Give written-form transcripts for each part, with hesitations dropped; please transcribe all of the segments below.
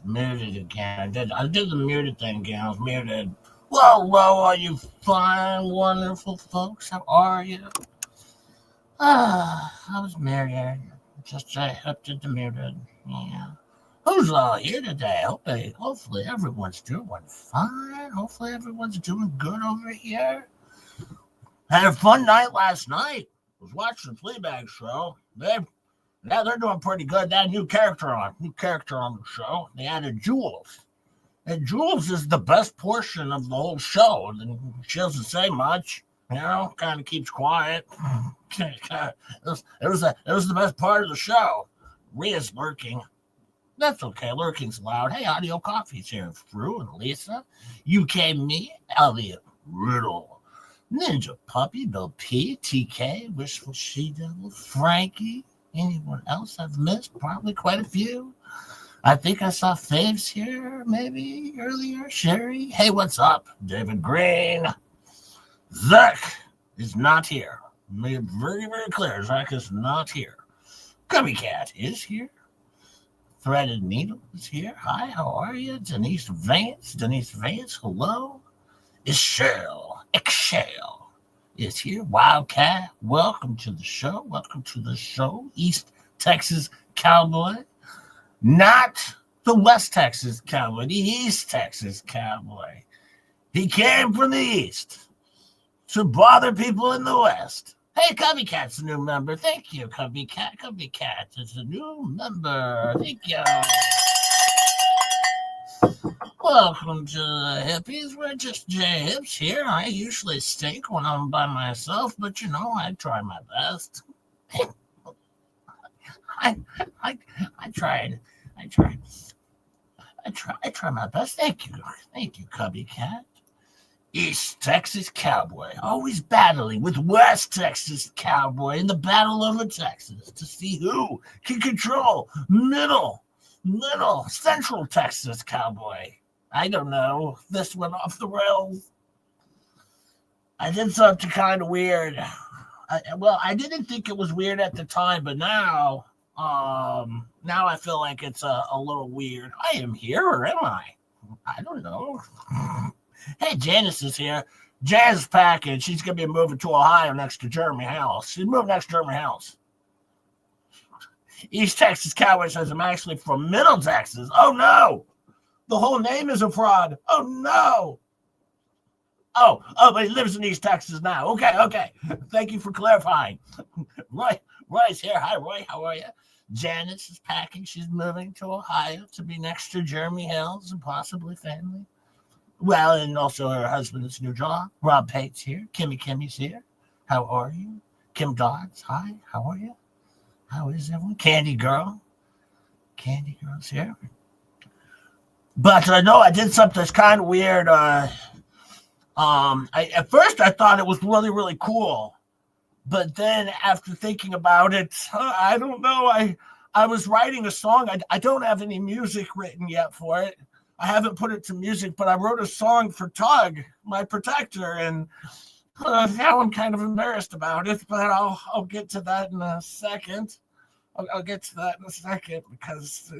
muted again. I did the muted thing again. I was muted. Whoa, whoa, all you fine, wonderful folks. How are you? I was muted. Just up to the muted. Yeah. Who's all here today? Hopefully everyone's doing fine. Hopefully everyone's doing good over here. Had a fun night last night. Was watching the Fleabag show. They're doing pretty good. They had a new character on the show. They added Jules. And Jules is the best portion of the whole show. And she doesn't say much, kind of keeps quiet. it was the best part of the show. Rhea's lurking. That's okay. Lurking's loud. Hey, Audio Coffee's here. Fru and Lisa. UK Me, Elliot Riddle, Ninja Puppy, Bill P, TK, Wishful She-Devil, Frankie. Anyone else I've missed? Probably quite a few. I think I saw Faves here maybe earlier. Sherry. Hey, what's up? David Green. Zach is not here. Made it very, very clear. Zach is not here. Gummy Cat is here. Threaded Needle is here. Hi, how are you? Denise Vance, hello. Excel is here. Wildcat, welcome to the show. East Texas Cowboy. Not the West Texas Cowboy, the East Texas Cowboy. He came from the East to bother people in the West. Hey, Cubby Cat's a new member. Thank you, Cubby Cat. Cubby Cat is a new member. Thank you. Welcome to the Hippies. We're just J-Hips here. I usually stink when I'm by myself, but I try my best. I tried. I try my best. Thank you, Cubby Cat. East Texas Cowboy, always battling with West Texas Cowboy in the battle over Texas to see who can control middle, central Texas Cowboy. I don't know. This went off the rails. I did something kind of weird. I didn't think it was weird at the time, but now I feel like it's a little weird. I am here, or am I? I don't know. Hey, Janice is here. Jazz packing. She's going to be moving to Ohio next to Jeremy House. She's moving next to Jeremy House. East Texas Cowboy says I'm actually from Middle Texas. Oh, no. The whole name is a fraud. Oh, no. Oh, but he lives in East Texas now. Okay. Thank you for clarifying. Roy's here. Hi, Roy. How are you? Janice is packing. She's moving to Ohio to be next to Jeremy Hills and possibly family. Well, and also her husband is new job. Rob Pate's here. Kimmy's here. How are you? Kim Dodds, hi. How are you? How is everyone? Candy Girl's here. But no, I did something that's kind of weird. At first I thought it was really, really cool. But then after thinking about it, I don't know. I was writing a song. I don't have any music written yet for it. I haven't put it to music, but I wrote a song for Tug, my protector, and now I'm kind of embarrassed about it, but I'll get to that in a second. I'll get to that in a second because,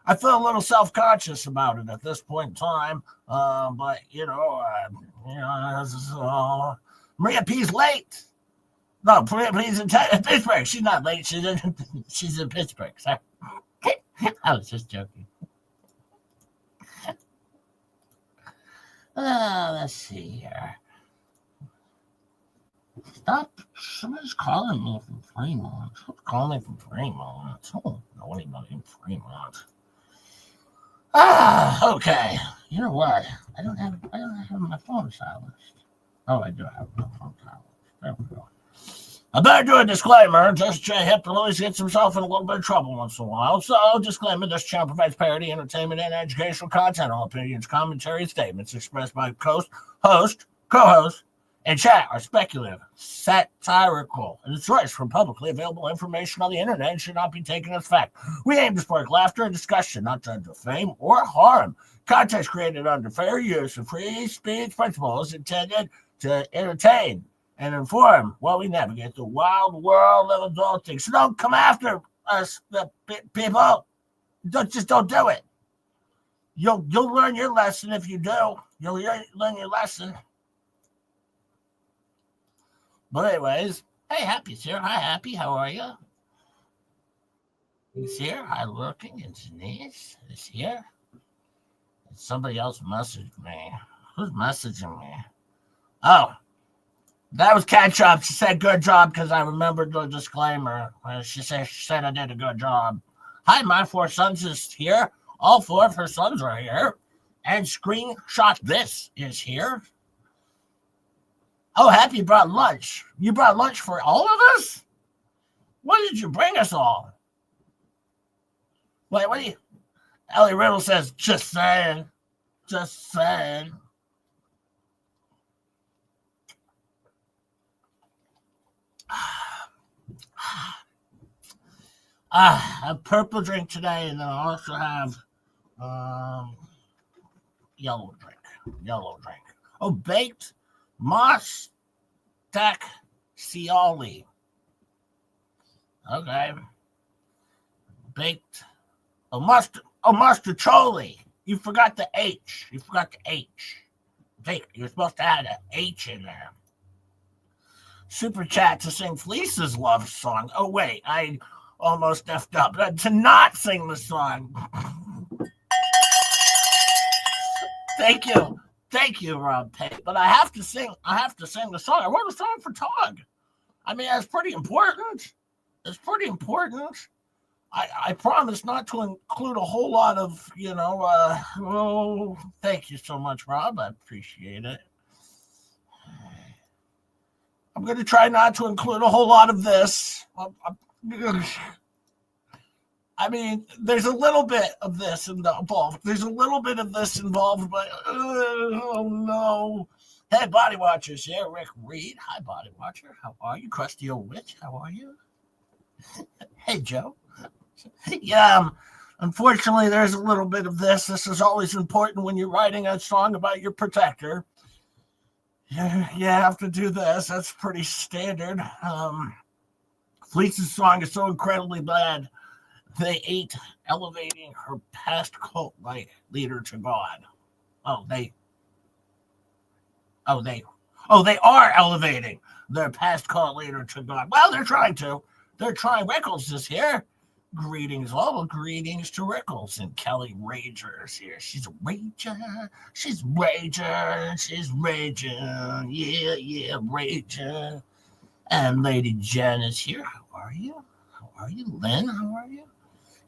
I feel a little self-conscious about it at this point in time. But, Maria P's late. No, Maria P's in Pittsburgh. She's not late. She's in Pittsburgh. Sorry. I was just joking. Let's see here. Stop. Somebody's calling me from Fremont. Who's calling me from Fremont? I don't know anybody in Fremont. Okay. You know what? I don't have my phone silenced. Oh, I do have my phone silenced. There we go. I better do a disclaimer. Just J-Hip always gets himself in a little bit of trouble once in a while. So, disclaimer, this channel provides parody, entertainment, and educational content. All opinions, commentary, and statements expressed by host, co-host, and chat are speculative, satirical, and sourced from publicly available information on the internet and should not be taken as fact. We aim to spark laughter and discussion, not to defame or harm. Content created under fair use of free speech principles intended to entertain and inform while we navigate the wild world of adulting. So don't come after us, the people. Don't do it. You'll learn your lesson if you do. You'll learn your lesson. But anyways, hey, Happy's here. Hi, Happy. How are you? He's here. Hi, looking. And Denise is here. Somebody else messaged me. Who's messaging me? Oh, that was Ketchup. She said good job because I remembered the disclaimer. She said I did a good job. Hi, my four sons is here. All four of her sons are here. And screenshot this is here. Oh, Happy brought lunch. You brought lunch for all of us? What did you bring us all? Wait, what do you... Ellie Riddle says, just saying. Just saying. A purple drink today, and then I also have yellow drink. Oh, baked moss stack cioli. Okay. Baked. Mustacholi. You forgot the H. Baked. You're supposed to add an H in there. Super chat to sing Fleece's love song. Oh, wait. I almost effed up. To not sing the song. Thank you, Rob Pate. But I have to sing the song. I wrote a song for Tog. I mean, that's pretty important. I promise not to include a whole lot of, thank you so much, Rob. I appreciate it. I'm going to try not to include a whole lot of this. I mean, there's a little bit of this involved. But oh no. Hey, Body Watchers. Yeah, Rick Reed. Hi, Body Watcher. How are you? Crusty Old Witch. How are you? Hey, Joe. Yeah, unfortunately, there's a little bit of this. This is always important when you're writing a song about your protector. You have to do this. That's pretty standard. Fleece's song is so incredibly bad. They ain't elevating her past cult leader to God. They are elevating their past cult leader to God. Well, they're trying to. Rickles is here. Greetings to Rickles, and Kelly Rager is here. She's raging. Yeah, raging. And Lady Jen is here. How are you, Lynn? How are you?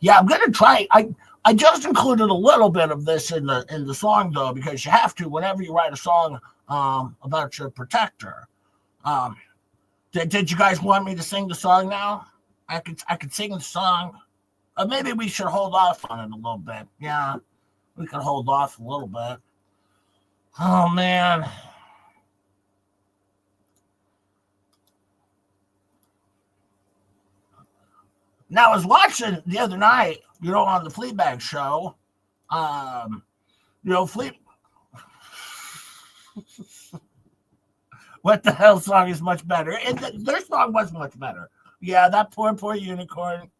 Yeah, I'm gonna try. I just included a little bit of this in the song though, because you have to whenever you write a song about your protector. Did you guys want me to sing the song now? I could sing the song. Maybe we should hold off on it a little bit. Yeah, we could hold off a little bit. Oh, man. Now, I was watching the other night, on the Fleabag show. What the hell song is much better? And their song was much better. Yeah, that poor unicorn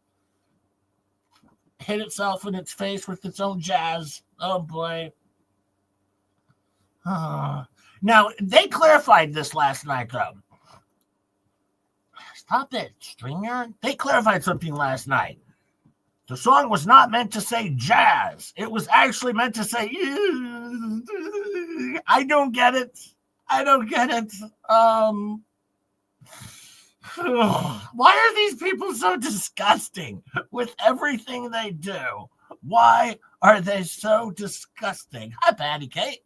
hit itself in its face with its own jazz. Oh, boy. Now, they clarified this last night, though. Stop it, Stringer. They clarified something last night. The song was not meant to say jazz. It was actually meant to say, I don't get it. Why are these people so disgusting with everything they do? Why are they so disgusting? Hi, Patty Kate.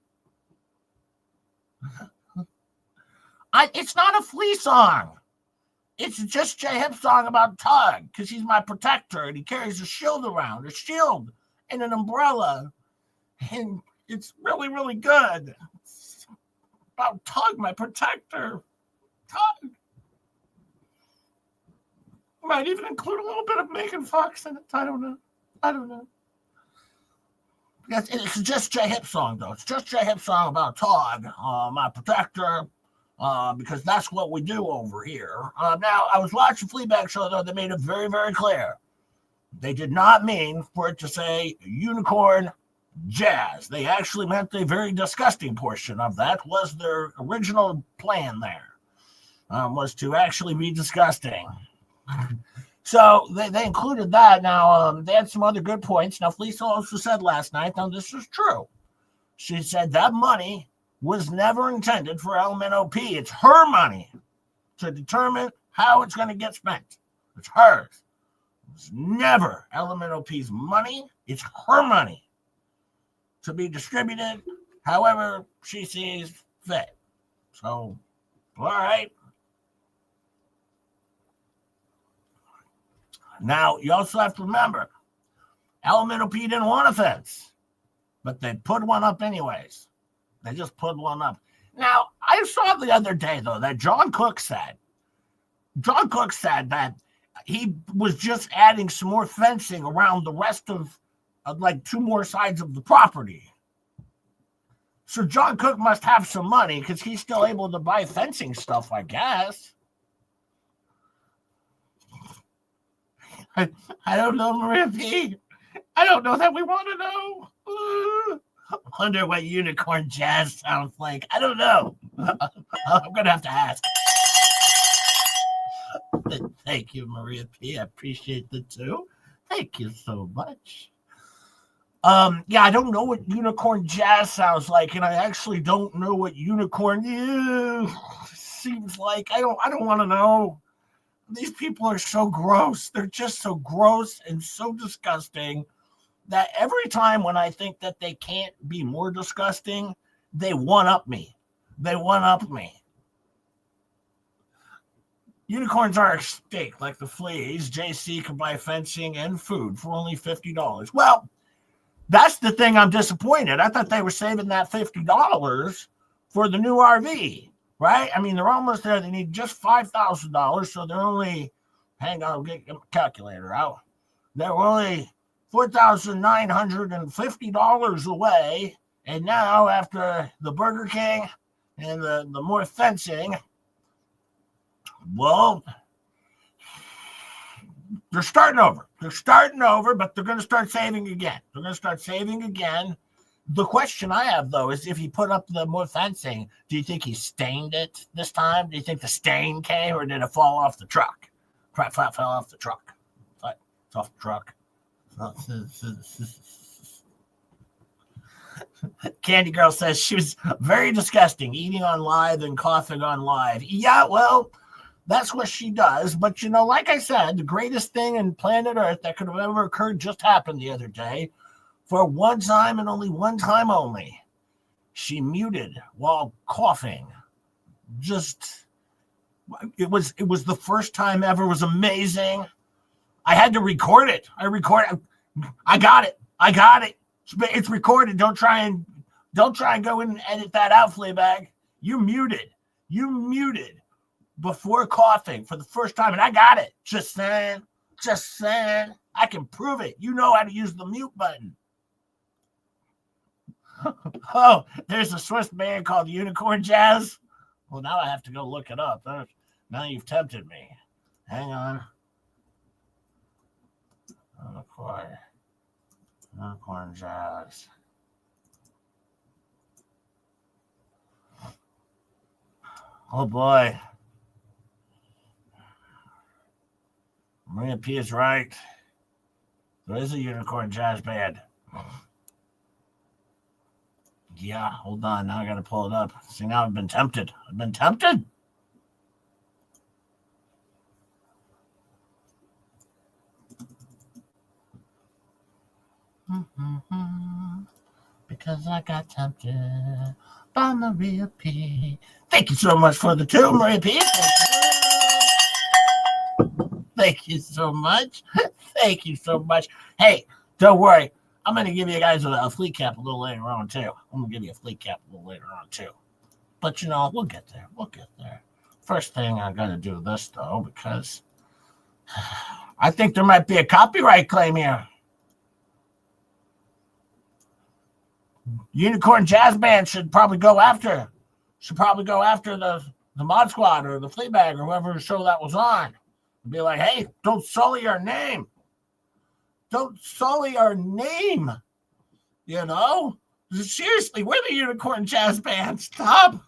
It's not a Flea song. It's just J-Hip's song about Tug, because he's my protector, and he carries a shield around, and an umbrella. And it's really, really good. It's about Tug, my protector. Tug. Might even include a little bit of Megan Fox in it. I don't know. It's just J-Hip's song, though. It's just J-Hip's song about Tug, my protector. Because that's what we do over here. Now, I was watching Fleabag show, though. They made it very, very clear. They did not mean for it to say unicorn jazz. They actually meant the very disgusting portion of that was their original plan there, was to actually be disgusting. So they included that. Now, they had some other good points. Now, Felicia also said last night, now this is true. She said that money was never intended for LMNOP. It's her money to determine how it's going to get spent. It's hers. It's never LMNOP's money. It's her money to be distributed however she sees fit. So, all right. Now, you also have to remember, LMNOP didn't want a fence, but they put one up anyways. They just put one up. Now, I saw the other day, though, that John Cook said that he was just adding some more fencing around the rest of like 2 more sides of the property. So John Cook must have some money because he's still able to buy fencing stuff, I guess. I don't know, Maria P. I don't know that we want to know. I wonder what unicorn jazz sounds like. I don't know. I'm going to have to ask. Thank you, Maria P. I appreciate the too. Thank you so much. Yeah, I don't know what unicorn jazz sounds like, and I actually don't know what unicorn seems like. I don't want to know. These people are so gross. They're just so gross and so disgusting that every time when I think that they can't be more disgusting, they one-up me. They one-up me. Unicorns are extinct, like the fleas. JC can buy fencing and food for only $50. Well, that's the thing I'm disappointed. I thought they were saving that $50 for the new RV, right? I mean, they're almost there. They need just $5,000, so they're only, hang on, I'll get a calculator out. They're only $4,950 away. And now, after the Burger King and the more fencing, well, they're starting over. But they're going to start saving again. The question I have, though, is if he put up the more fencing, do you think he stained it this time? Do you think the stain came, or did it fall off the truck? Fell off the truck. It's off the truck. Candy Girl says she was very disgusting, eating on live and coughing on live. Yeah, well, that's what she does. But, like I said, the greatest thing in planet Earth that could have ever occurred just happened the other day. For one time and only one time only, she muted while coughing. It was the first time ever. It was amazing. I had to record it. I got it. It's recorded. Don't try and go in and edit that out, Fleabag. You muted before coughing for the first time, and I got it. Just saying. I can prove it. You know how to use the mute button. Oh, there's a Swiss band called Unicorn Jazz. Well, now I have to go look it up. Now you've tempted me. Hang on. Unicorn Jazz. Oh boy. Maria P is right. There is a Unicorn Jazz band. Yeah, hold on. Now I got to pull it up. See, now I've been tempted. Because I got tempted by Maria P. Thank you so much for the 2, Maria P. Thank you so much. Hey, don't worry. I'm going to give you guys a fleet cap a little later on, too. But, we'll get there. First thing I got to do this, though, because I think there might be a copyright claim here. Unicorn Jazz Band should probably go after the Mod Squad or the Fleabag or whoever show that was on. Be like, hey, don't sully our name. You know? Seriously, we're the Unicorn Jazz Band. Stop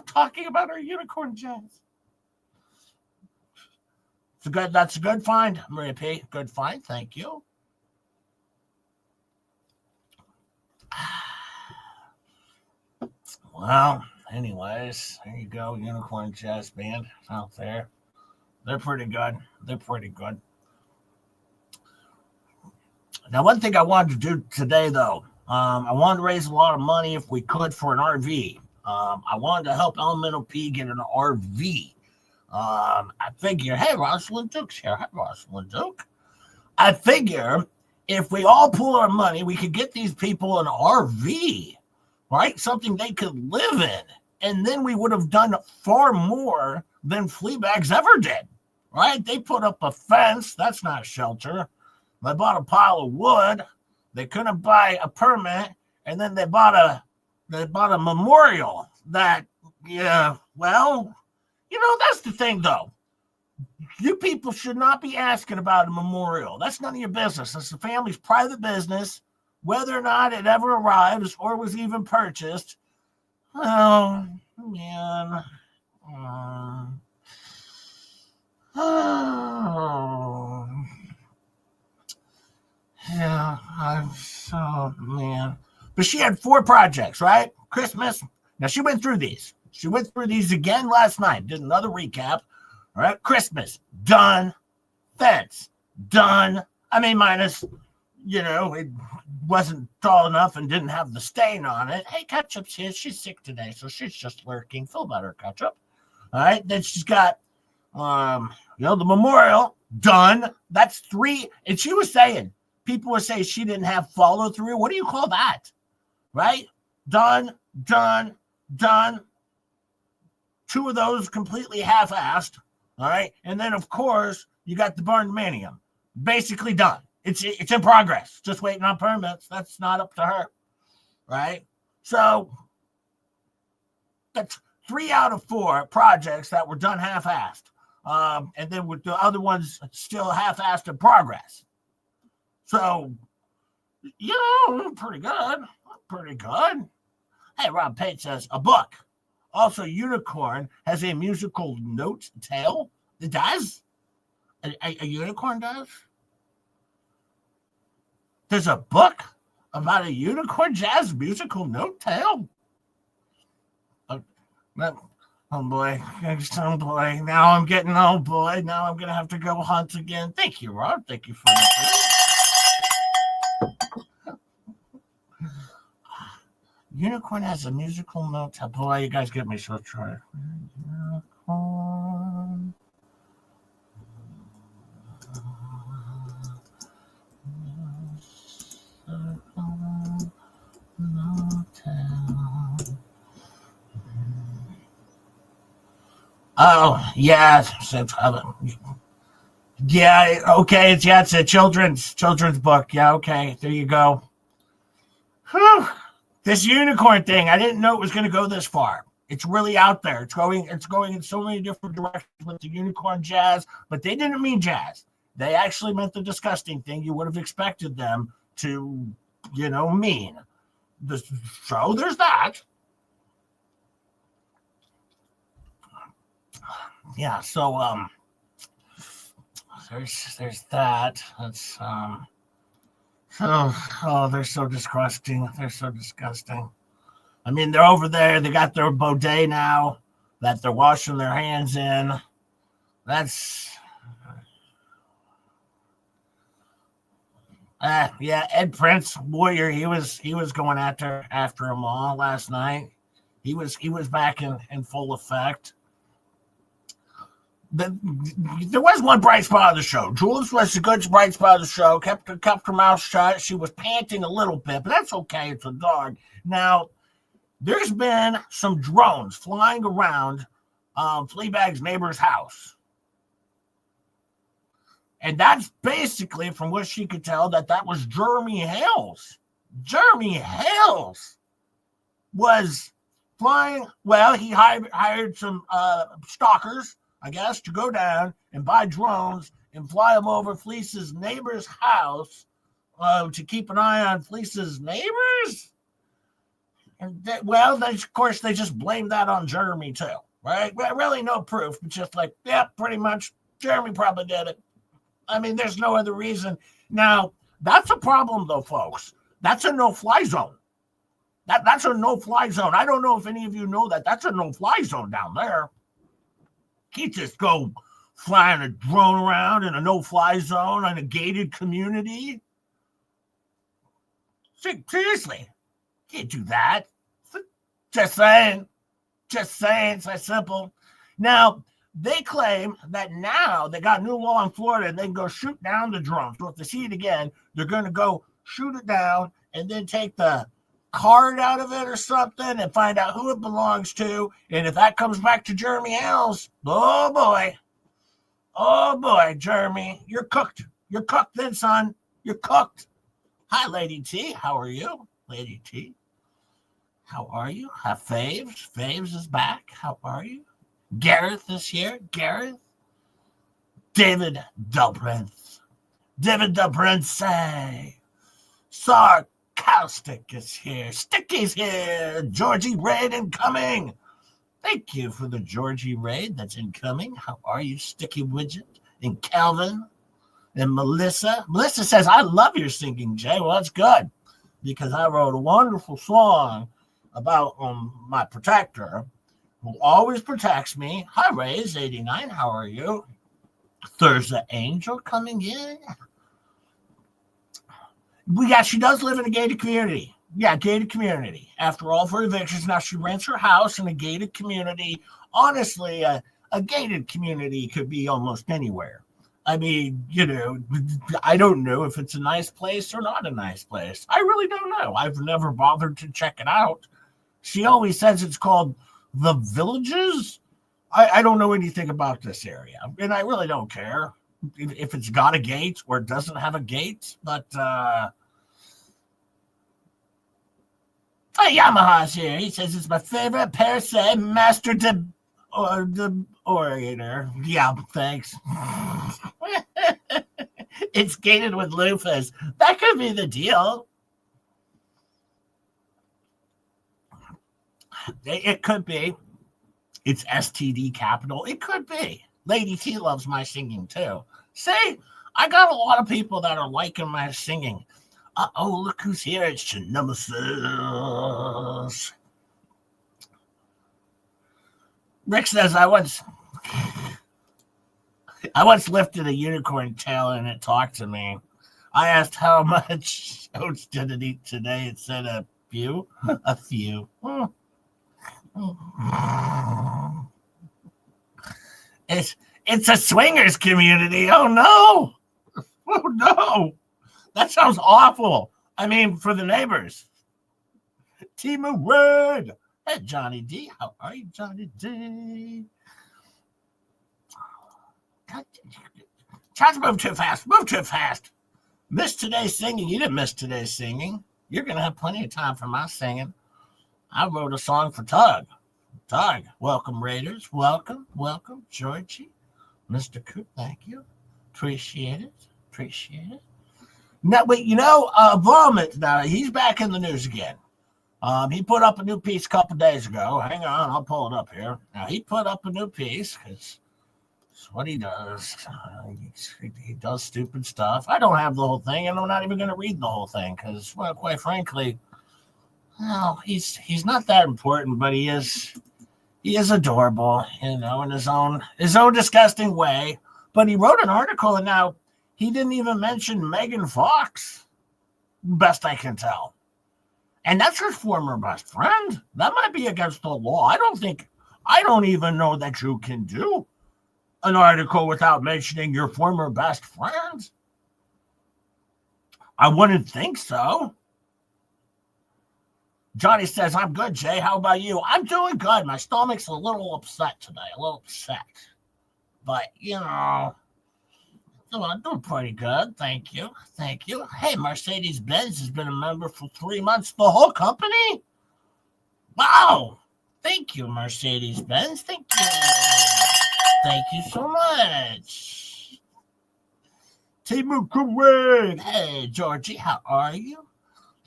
talking about our Unicorn Jazz. That's a good find, Maria P. Good find, thank you. Well, anyways, there you go, Unicorn Jazz Band out there. They're pretty good. Now, one thing I wanted to do today, though, I wanted to raise a lot of money if we could for an RV. I wanted to help Elemental P get an RV. I figure, hey, Rosalind Duke's here. Hi, Rosalind Duke. I figure if we all pool our money, we could get these people an RV, right? Something they could live in. And then we would have done far more than Fleabags ever did, right? They put up a fence. That's not shelter. They bought a pile of wood. They couldn't buy a permit. And then they bought a memorial that, yeah, well, you know, that's the thing, though. You people should not be asking about a memorial. That's none of your business. That's the family's private business, whether or not it ever arrives or was even purchased. Oh, man. Oh. Yeah, man. But she had 4 projects, right? Christmas. Now, she went through these. She went through these again last night. Did another recap. All right, Christmas, done. Fence, done. I mean, minus, you know, it wasn't tall enough and didn't have the stain on it. Hey, Ketchup's here. She's sick today, so she's just lurking. Feel better, Ketchup. All right, then she's got, the memorial, done. That's 3. And she was saying, people were saying she didn't have follow through. What do you call that? Right? Done. 2 of those completely half-assed. All right. And then, of course, you got the Barndominium. Basically done. It's in progress. Just waiting on permits. That's not up to her. Right? So that's 3 out of 4 projects that were done half-assed. And then with the other ones still half-assed in progress. So, you know, pretty good. Hey, Rob Pate says, a book. Also, Unicorn has a musical note tale. It does? A unicorn does? There's a book about a unicorn jazz musical note tale? Oh, boy. Now I'm getting, now I'm going to have to go hunt again. Thank you, Rob. Thank you for that. Unicorn has a musical note. Boy, you guys get me so tired. Unicorn. Oh, yeah. Yeah, okay. It's a children's book. Yeah, okay. There you go. Whew. This unicorn thing, I didn't know it was going to go this far. It's really out there. It's going in so many different directions with the unicorn jazz, but they didn't mean jazz. They actually meant the disgusting thing you would have expected them to, mean. So there's that. Yeah, so there's that. That's they're so disgusting. I mean, they're over there. They got their bidet now that they're washing their hands in. That's yeah. Ed Prince Warrior. He was going after them all last night. He was back in full effect. There was one bright spot of the show. Jules was a good bright spot of the show. Kept her mouth shut. She was panting a little bit, but that's okay. It's a dog. Now, there's been some drones flying around Fleabag's neighbor's house. And that's basically, from what she could tell, that was Jeremy Hales. Jeremy Hales was flying. Well, he hired some stalkers, I guess, to go down and buy drones and fly them over Fleece's neighbor's house to keep an eye on Fleece's neighbors. And well, they, of course, they just blame that on Jeremy too, right? Really, no proof, but just like, yeah, pretty much, Jeremy probably did it. I mean, there's no other reason. Now, that's a problem, though, folks. That's a no-fly zone. That's a no-fly zone. I don't know if any of you know that. That's a no-fly zone down there. Can't just go flying a drone around in a no-fly zone in a gated community. Seriously, can't do that. Just saying. Just saying. It's that simple. Now, they claim that now they got new law in Florida and they can go shoot down the drone. So if they see it again, they're going to go shoot it down and then take the card out of it or something and find out who it belongs to. And if that comes back to Jeremy Hells, oh boy, Jeremy, you're cooked. You're cooked then, son. You're cooked. Hi, Lady T. How are you, Lady T? How are you? Faves. Faves is back. How are you? Gareth is here. Gareth. David Dobrinth. David Dobrinth. Sarcastic is here. Sticky's here. Georgie Raid incoming. Thank you for the Georgie Raid that's incoming. How are you, Sticky Widget? And Calvin and Melissa. Melissa says, I love your singing, Jay. Well, that's good because I wrote a wonderful song about my protector who always protects me. Hi, Ray's 89. How are you? Thursday Angel coming in. She does live in a gated community. Yeah, gated community. After all of her evictions, now she rents her house in a gated community. Honestly, a gated community could be almost anywhere. I mean, I don't know if it's a nice place or not a nice place. I really don't know. I've never bothered to check it out. She always says it's called The Villages. I don't know anything about this area, and I really don't care if it's got a gate or it doesn't have a gate. But Yamaha's here. He says it's my favorite per se master the orator. Yeah, thanks. It's gated with loofahs. That could be the deal. It could be. It's STD capital. It could be. Lady T loves my singing too. See, I got a lot of people that are liking my singing. Look who's here. It's your nemesis. Rick says, I once lifted a unicorn tail and it talked to me. I asked how much oats did it eat today. It said a few. A few. It's a swingers community. Oh no. Oh no. That sounds awful. I mean, for the neighbors. Timu Red. Hey, Johnny D. How are you, Johnny D? Try to move too fast. Move too fast. Missed today's singing. You didn't miss today's singing. You're going to have plenty of time for my singing. I wrote a song for Tug. Tug, welcome, Raiders. Welcome, Georgie. Mr. Coop, thank you. Appreciate it. Now, wait, Vomit, now he's back in the news again. He put up a new piece a couple days ago. Hang on, I'll pull it up here. Now, he put up a new piece because that's what he does. He does stupid stuff. I don't have the whole thing, and I'm not even going to read the whole thing because, well, quite frankly, well, he's not that important, but he is adorable, in his own disgusting way. But he wrote an article, and now he didn't even mention Megan Fox, best I can tell. And that's her former best friend. That might be against the law. I don't even know that you can do an article without mentioning your former best friend. I wouldn't think so. Johnny says, I'm good, Jay. How about you? I'm doing good. My stomach's a little upset today. But, I'm doing pretty good. Thank you. Hey, Mercedes-Benz has been a member for 3 months. The whole company? Wow. Thank you, Mercedes-Benz. Thank you. Thank you so much. Timu Kuwait. Hey, Georgie, how are you?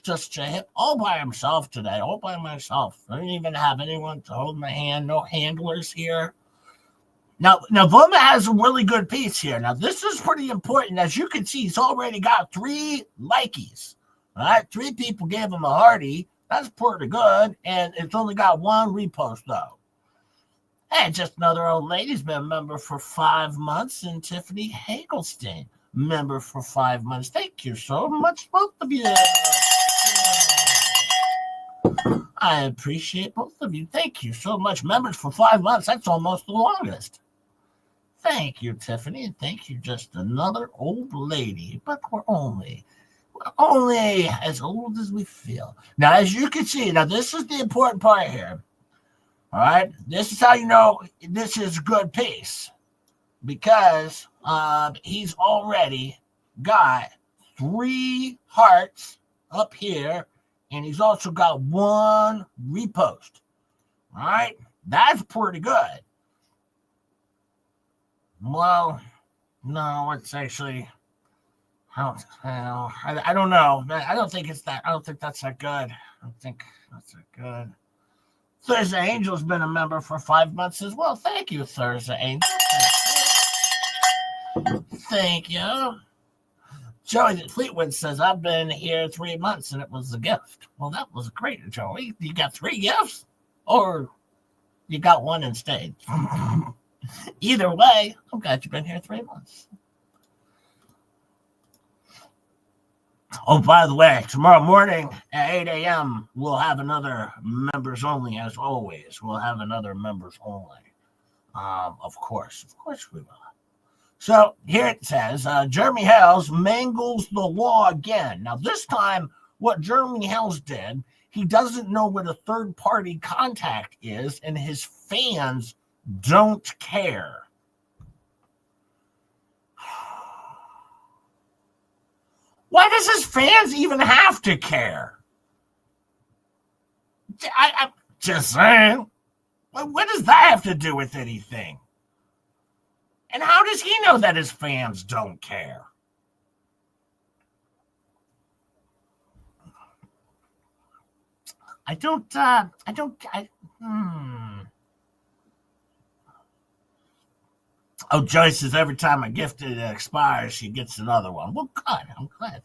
Just him all by himself today, all by myself. I didn't even have anyone to hold my hand, no handlers here. Now Voma has a really good piece here. Now, this is pretty important. As you can see, he's already got 3 likeys. All right, 3 people gave him a hearty. That's pretty good. And it's only got 1 repost, though. Hey, just another old lady's been a member for 5 months. And Tiffany Hagelstein, member for 5 months. Thank you so much, both of you. I appreciate both of you. Thank you so much. Members for 5 months. That's almost the longest. Thank you, Tiffany. And thank you, just another old lady. But we're only as old as we feel. Now, as you can see, now this is the important part here. All right. This is how you know this is a good piece. Because he's already got 3 hearts up here. And he's also got 1 repost. All right. That's pretty good. Well, no, it's actually, I don't know. I don't think it's that. I don't think that's that good. I don't think that's that good. Thursday Angel's been a member for 5 months as well. Thank you, Thursday Angel. Thank you. Joey Fleetwood says, I've been here 3 months and it was a gift. Well, that was great, Joey. You got 3 gifts? Or you got 1 and stayed? Either way, I'm glad you've been here 3 months. Oh, by the way, tomorrow morning at 8 a.m., we'll have another members only, as always. We'll have another members only. Of course we will. So here it says, Jeremy Hales mangles the law again. Now, this time, what Jeremy Hales did, he doesn't know what a third-party contact is, and his fans don't care. Why does his fans even have to care? I'm just saying. What does that have to do with anything? And how does he know that his fans don't care? Oh, Joyce says every time a gift expires, she gets another one. Well, good. I'm glad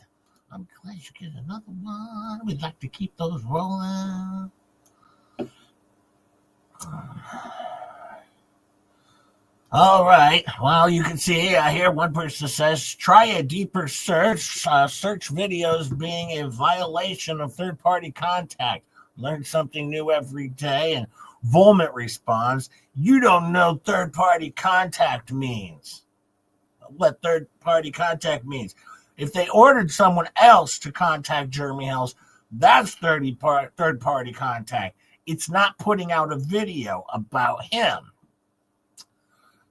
you get another one. We'd like to keep those rolling. All right. Well, you can see here one person says, try a deeper search. Search videos being a violation of third-party contact. Learn something new every day. And Volmit responds, you don't know third-party contact means. What third-party contact means. If they ordered someone else to contact Jeremy Hales, that's third-party contact. It's not putting out a video about him.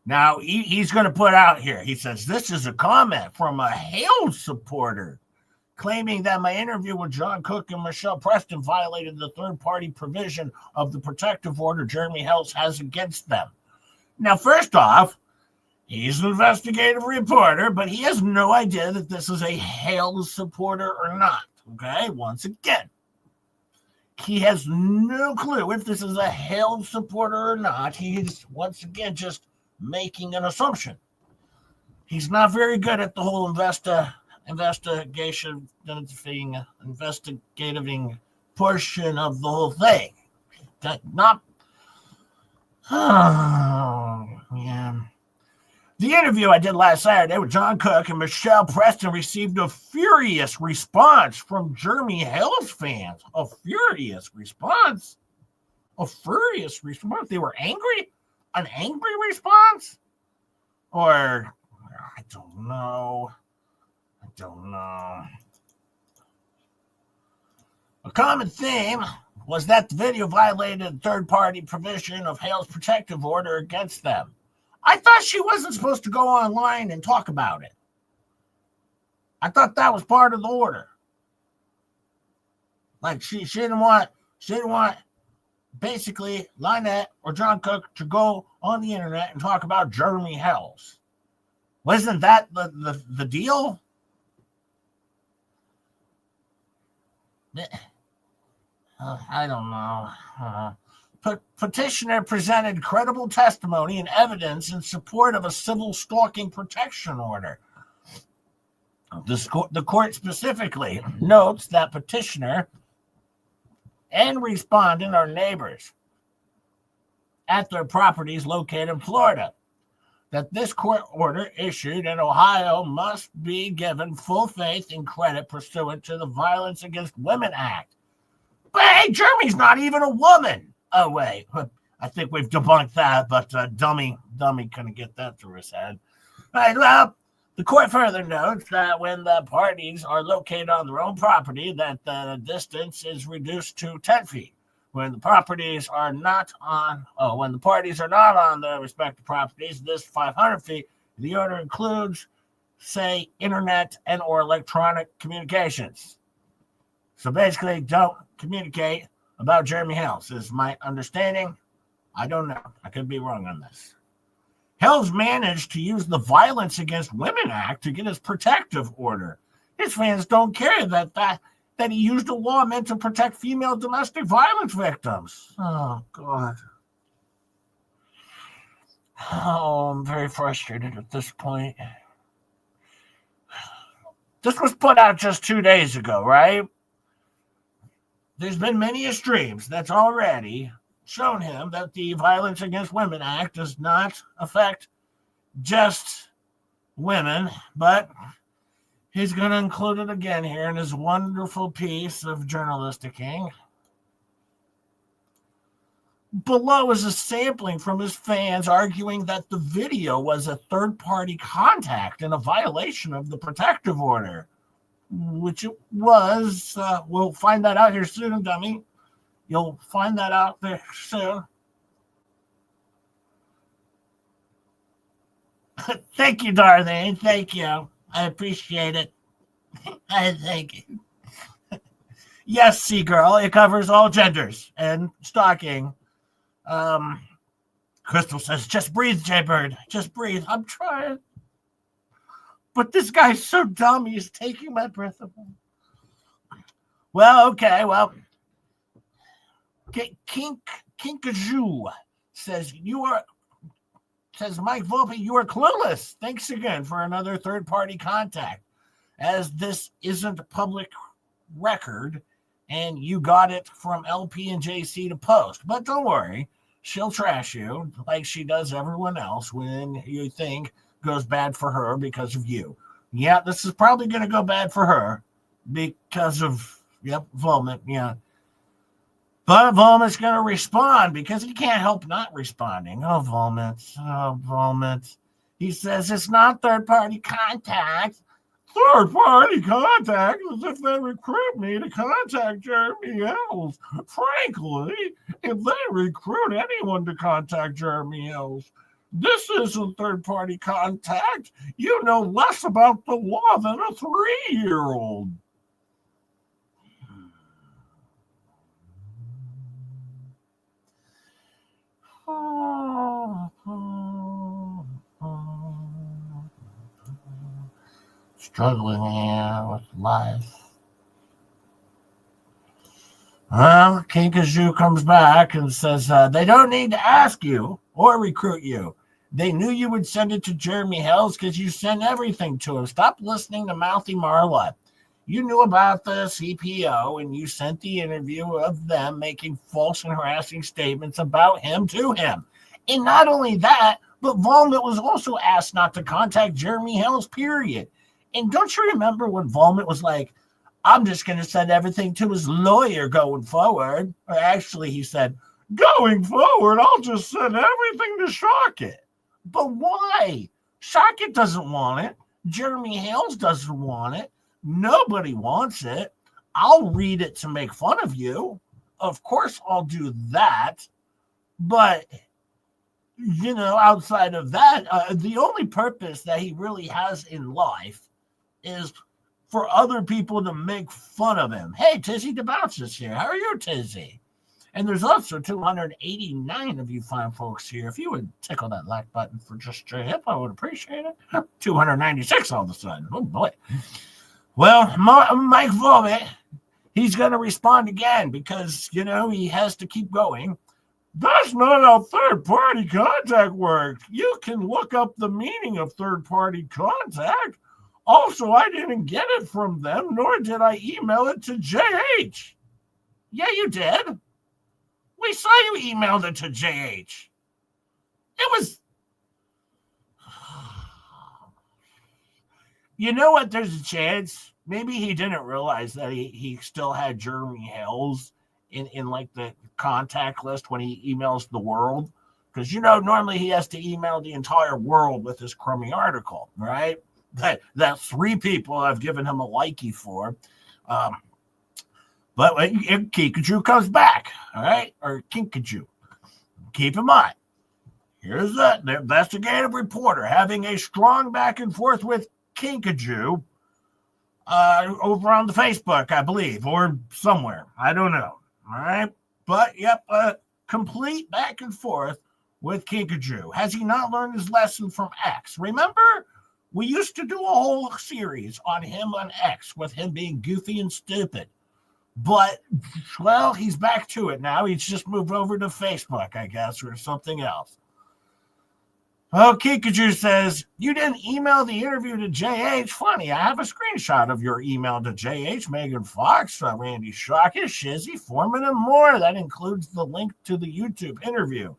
Now, he's going to put out here, he says, this is a comment from a Hales supporter claiming that my interview with John Cook and Michelle Preston violated the third-party provision of the protective order Jeremy Hales has against them. Now, first off, he's an investigative reporter, but he has no idea that this is a Hales supporter or not, okay? Once again, he has no clue if this is a Hales supporter or not. He's, once again, just making an assumption. He's not very good at the whole investigative portion of the whole thing. Yeah. The interview I did last Saturday with John Cook and Michelle Preston received a furious response from Jeremy Hales fans. A furious response? They were angry? An angry response? Or, I don't know. A common theme was that the video violated the third-party provision of Hale's protective order against them. I thought she wasn't supposed to go online and talk about it. I thought that was part of the order. Like she didn't want basically Lynette or John Cook to go on the internet and talk about Jeremy Hales. Wasn't that the deal? I don't know. Petitioner presented credible testimony and evidence in support of a civil stalking protection order. The court specifically notes that petitioner and respondent are neighbors at their properties located in Florida. That this court order issued in Ohio must be given full faith and credit pursuant to the Violence Against Women Act. But hey, Jeremy's not even a woman. Oh, wait. I think we've debunked that, but dummy couldn't get that through his head. All right, well, the court further notes that when the parties are located on their own property, that the distance is reduced to 10 feet. When the parties are not on the respective properties, this 500 feet, the order includes, say, internet and or electronic communications. So basically, don't communicate about Jeremy Helms, is my understanding. I don't know. I could be wrong on this. Helms managed to use the Violence Against Women Act to get his protective order. His fans don't care that he used a law meant to protect female domestic violence victims. Oh, God. Oh, I'm very frustrated at this point. This was put out just 2 days ago, right? There's been many streams that's already shown him that the Violence Against Women Act does not affect just women, but he's going to include it again here in his wonderful piece of journalisticking. Below is a sampling from his fans arguing that the video was a third-party contact and a violation of the protective order, which it was. We'll find that out here soon, dummy. You'll find that out there soon. Thank you, Darlene. Thank you. I appreciate it. I thank you. Yes, Seagirl, it covers all genders and stalking. Crystal says, just breathe, Jaybird. Just breathe. I'm trying. But this guy's so dumb, he's taking my breath away. Well, okay, well. Kinkajou says, Mike Volpe, you are clueless. Thanks again for another third-party contact, as this isn't a public record, and you got it from LP and JC to post. But don't worry, she'll trash you like she does everyone else when you think goes bad for her because of you. Yeah, this is probably going to go bad for her because of, Volmet, yeah. But Volmet's going to respond because he can't help not responding. Oh, Volmet. He says it's not third-party contact. Third-party contact as if they recruit me to contact Jeremy Helms. Frankly, if they recruit anyone to contact Jeremy Helms, this isn't third-party contact. You know less about the law than a 3-year-old. Struggling here with life. Well, Kinkajou comes back and says they don't need to ask you or recruit you. They knew you would send it to Jeremy Helms because you send everything to him. Stop listening to Mouthy Marla. You knew about the CPO and you sent the interview of them making false and harassing statements about him to him. And not only that, but Volmet was also asked not to contact Jeremy Helms, period. And don't you remember when Volmet was like, I'm just going to send everything to his lawyer going forward? Or actually, he said, going forward, I'll just send everything to Shockett. But why? Shockett doesn't want it. Jeremy Helms doesn't want it. Nobody wants it. I'll read it to make fun of you. Of course, I'll do that. But, outside of that, the only purpose that he really has in life is for other people to make fun of him. Hey, Tizzy DeBounce is here. How are you, Tizzy? And there's also 289 of you fine folks here. If you would tickle that like button for just straight hip, I would appreciate it. 296 all of a sudden. Oh, boy. Well, Mike Vomit, he's going to respond again because, he has to keep going. That's not how third-party contact works. You can look up the meaning of third-party contact. Also, I didn't get it from them, nor did I email it to JH. Yeah, you did. We saw you emailed it to JH. It was... You know what? There's a chance. Maybe he didn't realize that he still had Jeremy Hales in like the contact list when he emails the world. Because, normally he has to email the entire world with this crummy article, right? That 3 people have given him a likey for. But if Kinkajou comes back, all right, or Kinkajou, keep in mind, here's the investigative reporter having a strong back and forth with Kinkajou over on the Facebook, I believe, or somewhere. I don't know, all right? But, yep, complete back and forth with Kinkajou. Has he not learned his lesson from X? Remember, we used to do a whole series on him on X with him being goofy and stupid. But, well, he's back to it now. He's just moved over to Facebook, I guess, or something else. Oh, Kinkajou says, you didn't email the interview to JH. Funny, I have a screenshot of your email to JH, Megan Fox, Randy Shockett, Shizzy, Foreman, and more. That includes the link to the YouTube interview.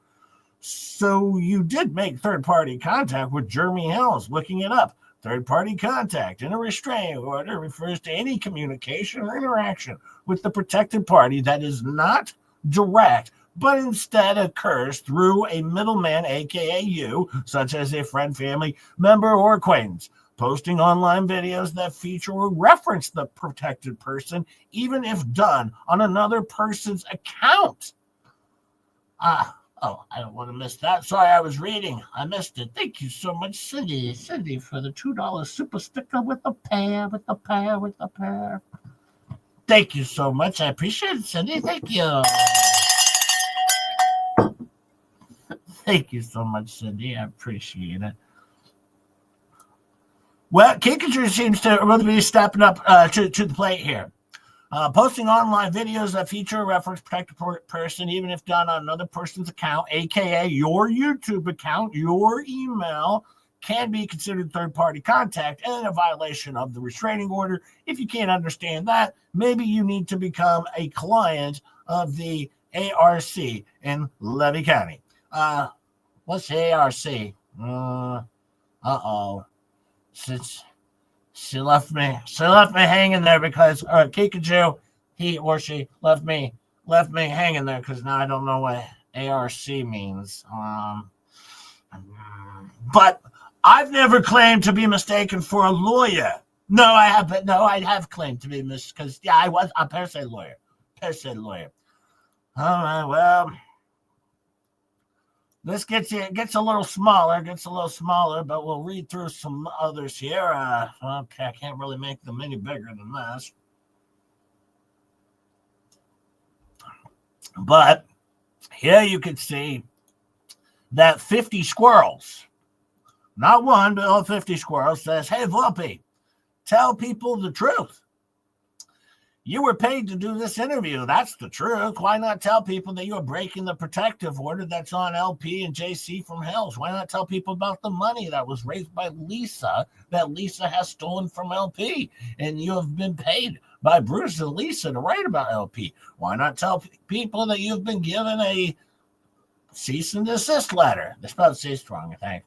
So you did make third-party contact with Jeremy Helms. Looking it up. Third-party contact in a restraining order refers to any communication or interaction with the protected party that is not direct, but instead occurs through a middleman, aka you, such as a friend, family member, or acquaintance. Posting online videos that feature or reference the protected person, even if done on another person's account. Oh, I don't want to miss that. Sorry, I was reading. I missed it. Thank you so much, Cindy. Cindy, for the $2 super sticker with the pair. Thank you so much. I appreciate it, Cindy. Thank you. Thank you so much, Cindy. I appreciate it. Well, Kinkajou seems to really be stepping up to the plate here. Posting online videos that feature a reference protected person, even if done on another person's account, aka your YouTube account, your email, can be considered third-party contact and a violation of the restraining order. If you can't understand that, maybe you need to become a client of the ARC in Levy County. What's the ARC? Since she left me hanging there because Kinkajou, he or she left me hanging there because now I don't know what ARC means. But I've never claimed to be mistaken for a lawyer. No, I have claimed to be because I was a per se lawyer. All right, well, this gets a little smaller, but we'll read through some others here. Okay, I can't really make them any bigger than this. But here you can see that 50 squirrels, not one, but all 50 squirrels, says, hey, Volpe, tell people the truth. You were paid to do this interview. That's the truth. Why not tell people that you're breaking the protective order that's on LP and JC from Hells? Why not tell people about the money that was raised by Lisa that Lisa has stolen from LP? And you have been paid by Bruce and Lisa to write about LP. Why not tell people that you've been given a cease and desist letter? They spelled cease wrong, I think.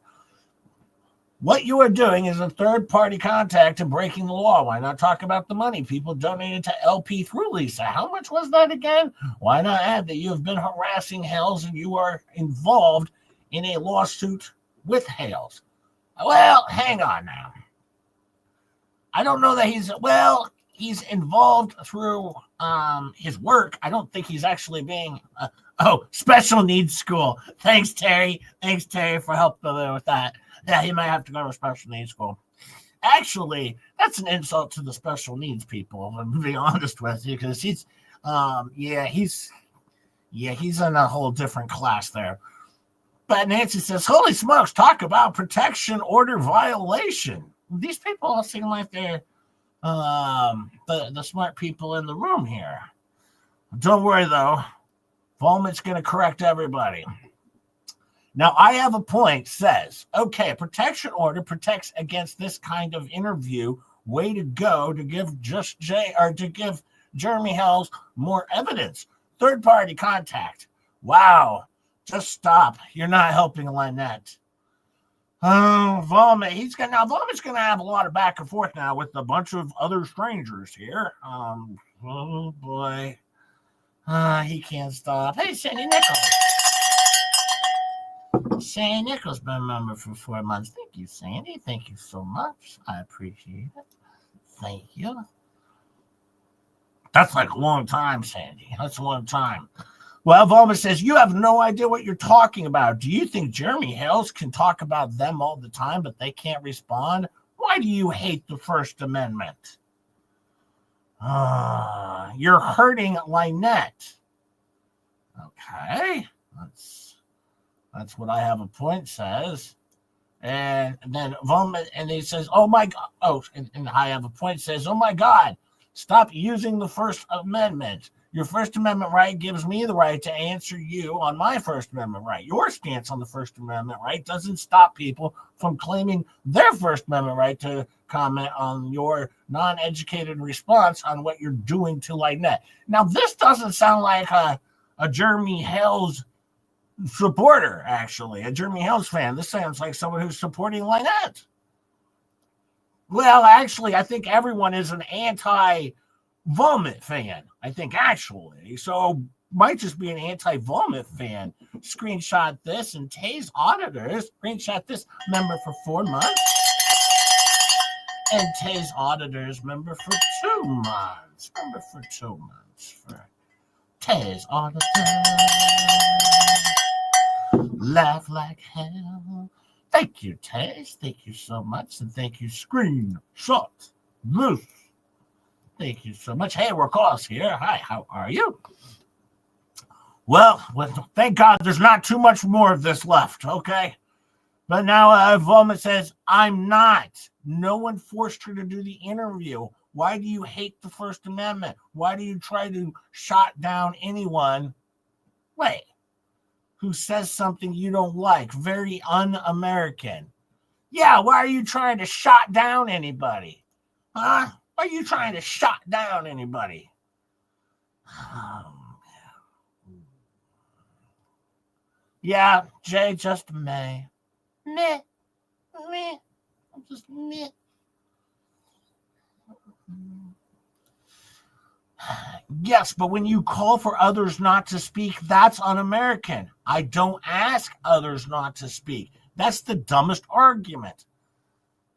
What you are doing is a third-party contact and breaking the law. Why not talk about the money people donated to LP through Lisa? How much was that again? Why not add that you have been harassing Hales and you are involved in a lawsuit with Hales? Well, hang on now. I don't know that he's involved through his work. I don't think he's actually being... special needs school. Thanks, Terry. For helping with that. Yeah, he might have to go to a special needs school. Actually, that's an insult to the special needs people, I'm to be honest with you, because he's Yeah, he's in a whole different class there. But Nancy says, holy smokes, talk about protection order violation. These people all seem like they're the smart people in the room here. Don't worry, though. Volmit's going to correct everybody. Now, I have a point, says, okay, protection order protects against this kind of interview. Way to go to give to give Jeremy Hells more evidence. Third party contact. Wow. Just stop. You're not helping Lynette. Oh, Vomit. Vomit's gonna have a lot of back and forth now with a bunch of other strangers here. Oh boy. He can't stop. Hey, Sandy Nichols. Sandy Nichols been a member for 4 months. Thank you, Sandy. Thank you so much. I appreciate it. Thank you. That's like a long time, Sandy. That's a long time. Well, Volma says, you have no idea what you're talking about. Do you think Jeremy Hales can talk about them all the time, but they can't respond? Why do you hate the First Amendment? You're hurting Lynette. Okay. That's what I have a point says. And then Volma, and he says, oh my God. Oh, and I have a point says, oh my God, stop using the First Amendment. Your First Amendment right gives me the right to answer you on my First Amendment right. Your stance on the First Amendment right doesn't stop people from claiming their First Amendment right to comment on your non-educated response on what you're doing to Lynette. Now, this doesn't sound like a Jeremy Hales supporter, actually, a Jeremy Hales fan. This sounds like someone who's supporting Lynette. Well, actually, I think everyone is an anti-Vomit fan, I think, actually. So might just be an anti-Vomit fan. Screenshot this and Tay's auditors. Screenshot this member for 4 months. And Tay's auditors member for 2 months. Member for 2 months for Tay's auditors. Laugh like hell. Thank you, Tay. Thank you so much. And thank you, Screenshot this. Thank you so much. Hey, we're Ross here. Hi, how are you? Well, thank God there's not too much more of this left, okay? But now Vomit says, I'm not. No one forced her to do the interview. Why do you hate the First Amendment? Why do you try to shut down anyone who says something you don't like? Very un-American. Yeah, why are you trying to shut down anybody? Huh? Are you trying to shut down anybody? Yeah, Jay, just meh. Meh. I'm just meh. Yes, but when you call for others not to speak, that's un-American. I don't ask others not to speak. That's the dumbest argument.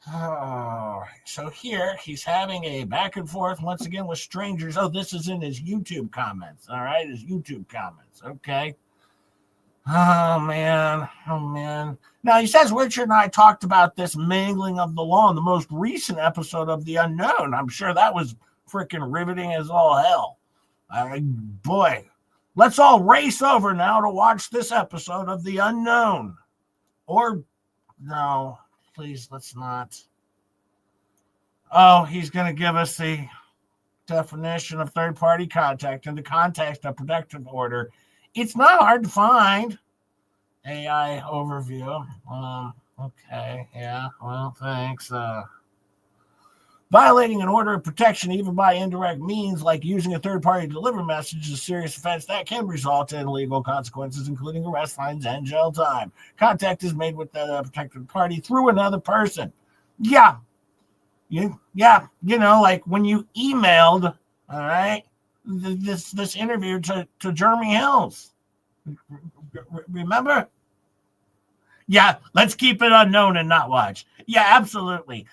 Oh, so here he's having a back and forth once again with strangers. Oh, this is in his YouTube comments. All right, his YouTube comments. Okay. Oh, man. Now, he says Richard and I talked about this mangling of the law in the most recent episode of The Unknown. I'm sure that was freaking riveting as all hell. Boy, let's all race over now to watch this episode of The Unknown. Or, no, please, let's not. Oh, he's going to give us the definition of third-party contact in the context of protective order. It's not hard to find. AI overview. Okay, yeah, well, thanks. Violating an order of protection, even by indirect means, like using a third-party to deliver message, is a serious offense that can result in legal consequences, including arrest, fines, and jail time. Contact is made with the protected party through another person. Yeah, like when you emailed, all right, this interview to Jeremy Hills. Remember? Yeah, let's keep it unknown and not watch. Yeah, absolutely.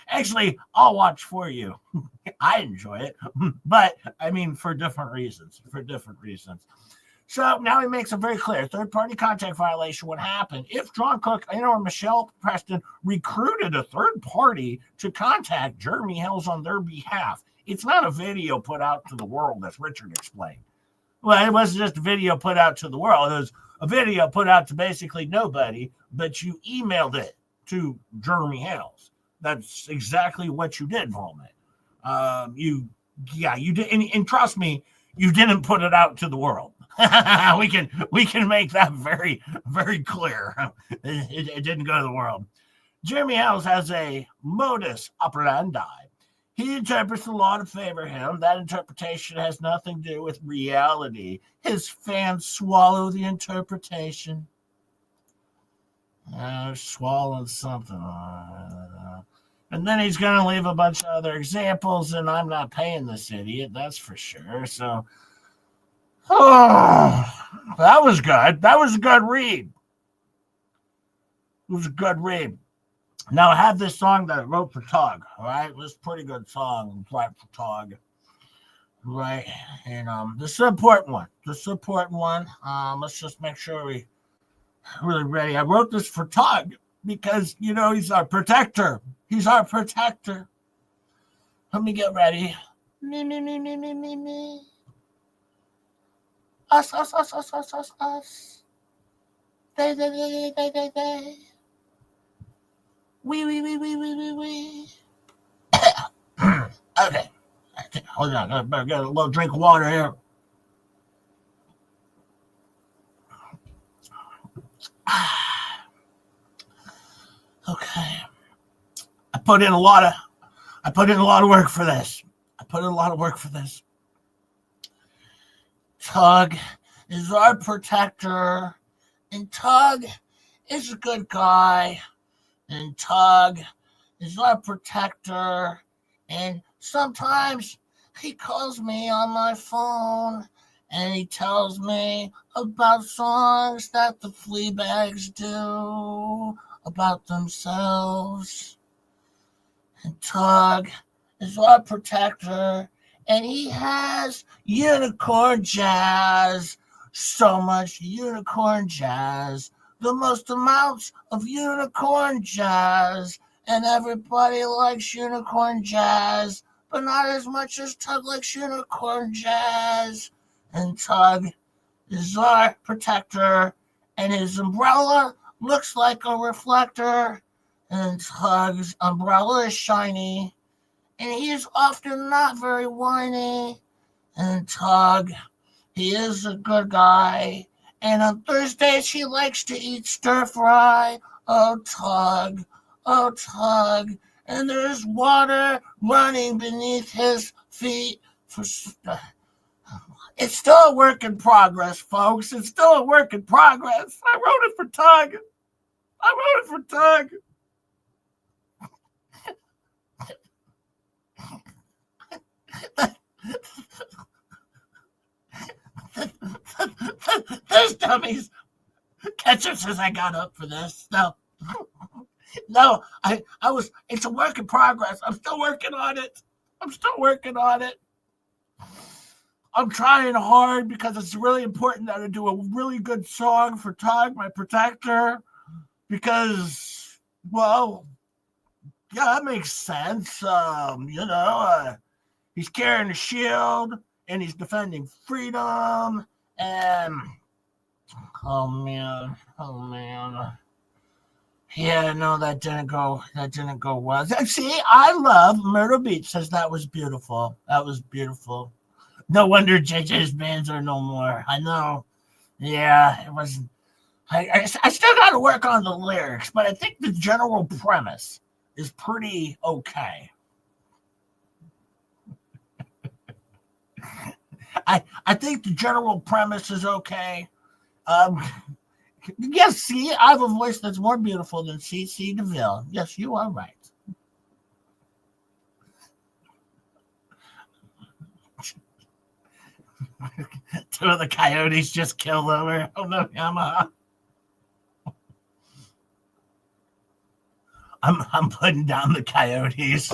Actually, I'll watch for you. I enjoy it, but I mean, for different reasons. So now he makes it very clear. Third-party contact violation would happen if John Cook or Michelle Preston recruited a third party to contact Jeremy Hills on their behalf. It's not a video put out to the world, as Richard explained. Well, it wasn't just a video put out to the world. It was a video put out to basically nobody, but you emailed it to Jeremy Hales. That's exactly what you did, Roman. You did, and trust me, you didn't put it out to the world. we can make that very, very clear. It didn't go to the world. Jeremy Hales has a modus operandi. He interprets the law to favor him. That interpretation has nothing to do with reality. His fans swallow the interpretation. Swallowing something. And then he's going to leave a bunch of other examples, and I'm not paying this idiot, that's for sure. So, that was good. That was a good read. It was a good read. Now, I have this song that I wrote for Tug, all right? It was a pretty good song, right, for Tug, right? And this is an important one. Let's just make sure we really ready. I wrote this for Tug because, he's our protector. He's our protector. Let me get ready. Me. Us. They. We. Okay. Hold on. I better get a little drink of water here. Okay. I put in a lot of work for this. Tug is our protector, and Tug is a good guy, and Tug is our protector, and sometimes he calls me on my phone, and he tells me about songs that the Fleabags do about themselves. And Tug is our protector, and he has unicorn jazz. So much unicorn jazz. The most amounts of unicorn jazz. And everybody likes unicorn jazz, but not as much as Tug likes unicorn jazz. And Tug is our protector, and his umbrella looks like a reflector. And Tug's umbrella is shiny, and he is often not very whiny. And Tug, he is a good guy, and on Thursdays he likes to eat stir fry. Oh, Tug, and there's water running beneath his feet. It's still a work in progress, folks. It's still a work in progress. I wrote it for Tug. Those dummies. Ketchup says I got up for this. No, it's a work in progress. I'm still working on it. I'm trying hard because it's really important that I do a really good song for Tug, my protector, because, well, yeah, that makes sense. He's carrying a shield, and he's defending freedom, and oh man. Yeah, no, that didn't go well. See, I love Myrtle Beach says that was beautiful. No wonder JJ's bands are no more. I know. Yeah, it wasn't. I still got to work on the lyrics, but I think the general premise is pretty okay. I think the general premise is okay. Yes, see, I have a voice that's more beautiful than CC DeVille. Yes, you are right. Two of the coyotes just killed over. Oh no, Yamaha. I'm putting down the coyotes.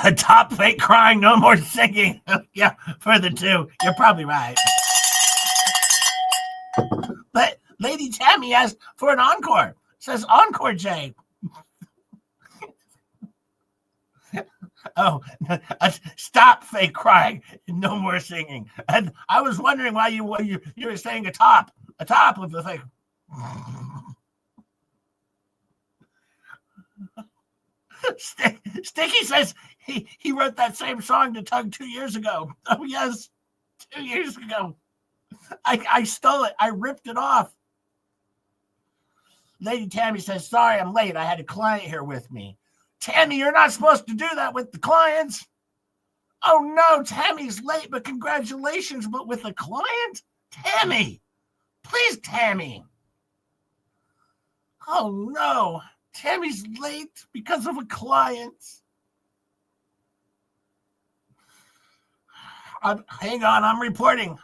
A top fake crying, no more singing. Yeah, for the two. You're probably right. But Lady Tammy asked for an encore. says Encore Jay. Oh, stop fake crying. No more singing. And I was wondering why you were saying a top of the thing. Sticky says he wrote that same song to Tug 2 years ago. Oh, yes, 2 years ago. I stole it. I ripped it off. Lady Tammy says, sorry, I'm late. I had a client here with me. Tammy, you're not supposed to do that with the clients. Oh, no, Tammy's late, but congratulations, but with a client? Tammy, please, Tammy. Oh, no, Tammy's late because of a client. Hang on, I'm reporting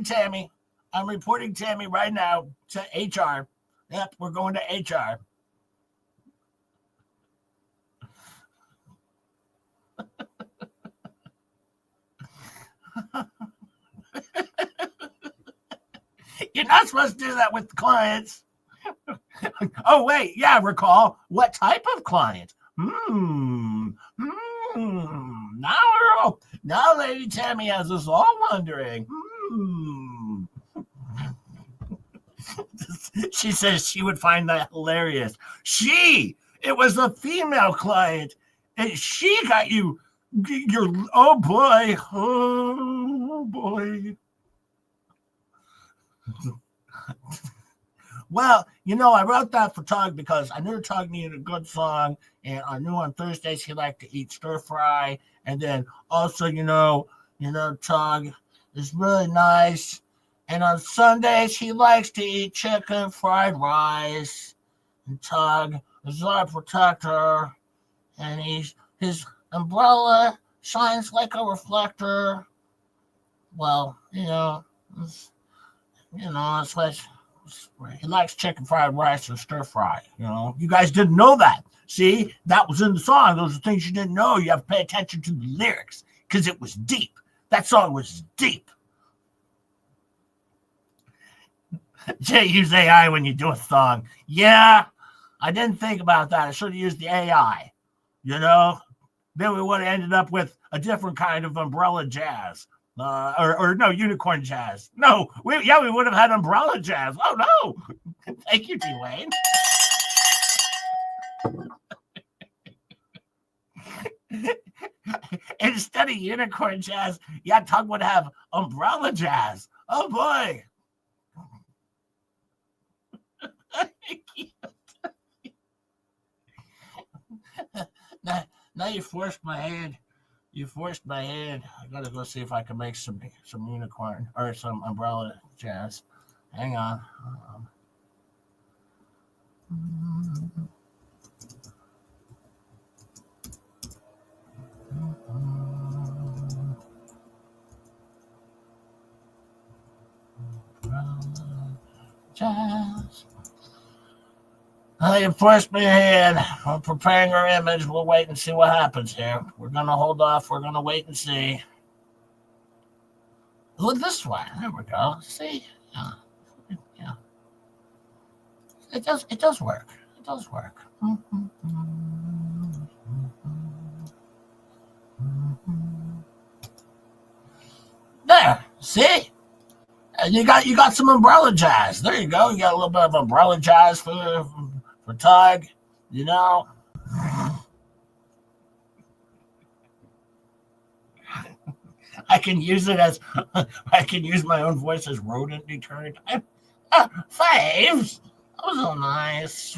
Tammy. I'm reporting Tammy right now to HR. Yep, we're going to HR. You're not supposed to do that with clients. Oh, wait. Yeah, recall. What type of client? Now Lady Tammy has us all wondering. She says she would find that hilarious. It was a female client, and she got you. Oh boy. Well, I wrote that for Tug because I knew Tug needed a good song, and I knew on Thursdays he liked to eat stir fry, and then also, Tug is really nice, and on Sundays he likes to eat chicken fried rice, and Tug is our protector, and his umbrella shines like a reflector. Well, that's what he likes chicken fried rice or stir fry. You guys didn't know that. See, that was in the song. Those are things you didn't know. You have to pay attention to the lyrics because it was deep. That song was deep. Jay, use AI when you do a song. Yeah, I didn't think about that. I should have used the AI. Then we would have ended up with a different kind of umbrella jazz. Or no, unicorn jazz. No, we would have had umbrella jazz. Oh, no. Thank you, T-Wayne. Instead of unicorn jazz, Tug would have umbrella jazz. Oh, boy. Now you forced my hand. I gotta go see if I can make some unicorn or some umbrella jazz. Hang on. Jazz. You forced me hand. I'm preparing our image. We'll wait and see what happens here. We're going to hold off. We're going to wait and see. Look this way. There we go. See? Yeah. It does work. It does work. There. See? You got some umbrella jazz. There you go. You got a little bit of umbrella jazz for Tug, I can use my own voice as rodent deterrent. Faves, that was so nice.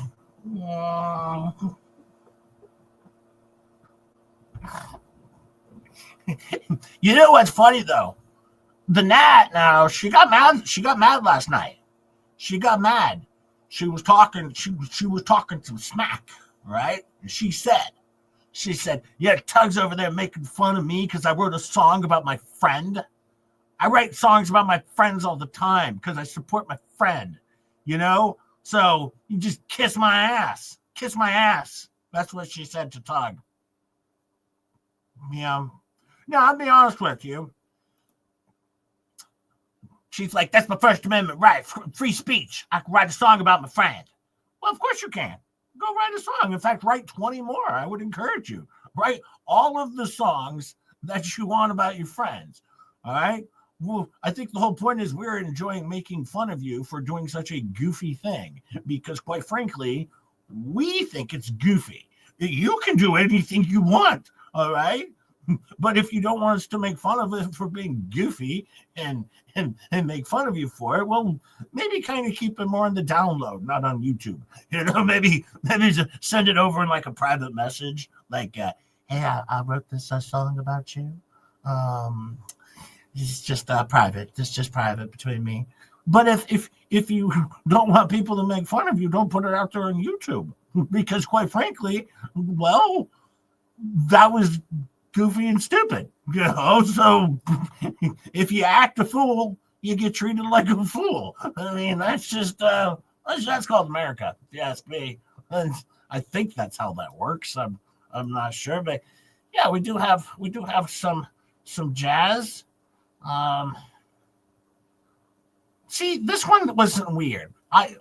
You know what's funny though? The Nat now, she got mad last night. She got mad. She was talking some smack, right? And she said, yeah, Tug's over there making fun of me because I wrote a song about my friend. I write songs about my friends all the time because I support my friend, So you just kiss my ass. Kiss my ass. That's what she said to Tug. Yeah. No, I'll be honest with you. She's like, that's my First Amendment right. Free speech. I can write a song about my friend. Well, of course you can. Go write a song. In fact, write 20 more. I would encourage you. Write all of the songs that you want about your friends. All right. Well, I think the whole point is we're enjoying making fun of you for doing such a goofy thing because, quite frankly, we think it's goofy. You can do anything you want. All right. But if you don't want us to make fun of it for being goofy and make fun of you for it, well, maybe kind of keep it more on the download, not on YouTube. Maybe send it over in like a private message, like, "Hey, I wrote this song about you. Um, it's just private. It's just private between me." But if you don't want people to make fun of you, don't put it out there on YouTube because, quite frankly, well, that was goofy and stupid, so if you act a fool, you get treated like a fool. I mean, that's just that's called America. Yes, me. I think that's how that works. I'm not sure, but yeah, we do have some jazz. See, this one wasn't weird. I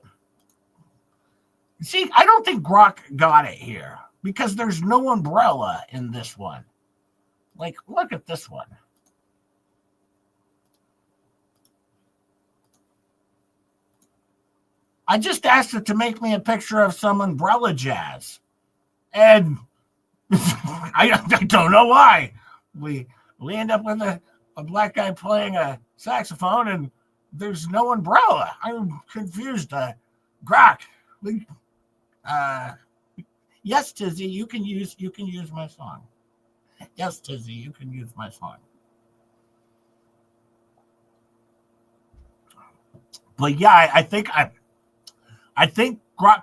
don't think Grok got it here because there's no umbrella in this one. Like, look at this one. I just asked it to make me a picture of some umbrella jazz. And I don't know why. We end up with a black guy playing a saxophone and there's no umbrella. I'm confused. Grok. Yes, Tizzy, you can use my song. Yes, Tizzy, you can use my song. But yeah, I think Grok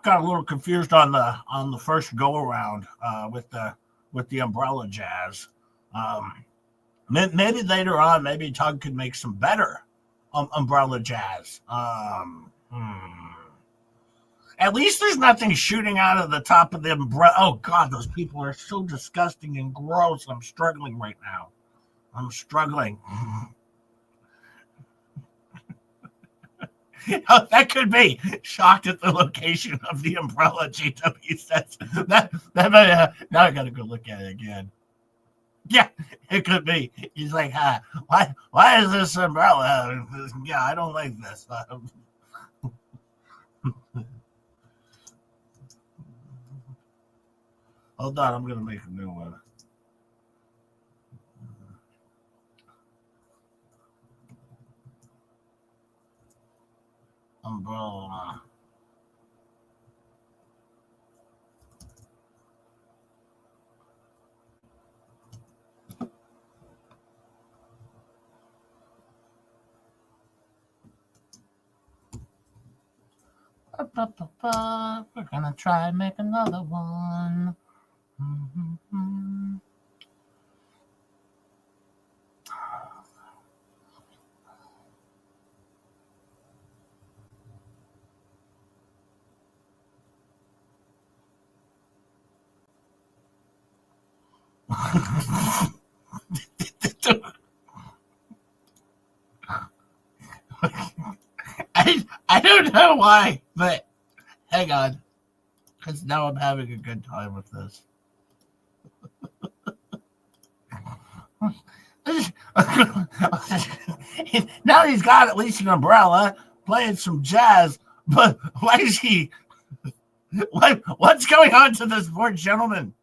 got a little confused on the first go around with the umbrella jazz. Maybe later on, maybe Tug could make some better umbrella jazz. At least there's nothing shooting out of the top of the umbrella. Oh, God, those people are so disgusting and gross. I'm struggling right now. I'm struggling. Oh, that could be shocked at the location of the umbrella. GW says that now I gotta go look at it again. Yeah, it could be. He's like, why is this umbrella? Yeah, I don't like this. Hold on, I'm gonna make a new one. Umbrella. We're gonna try and make another one. Mm-hmm. I don't know why, but hang on, because now I'm having a good time with this. Now he's got at least an umbrella, playing some jazz, but why is he? What's going on to this poor gentleman?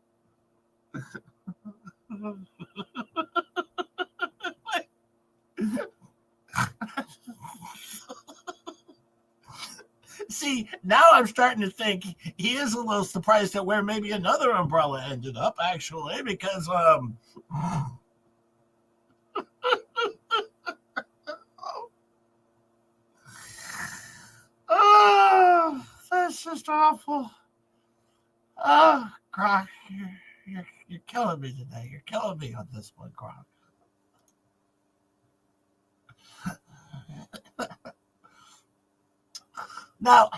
See, now I'm starting to think he is a little surprised at where maybe another umbrella ended up, actually, because oh, that's just awful. Oh, Grok, you're killing me today. You're killing me on this one, Grok. Now,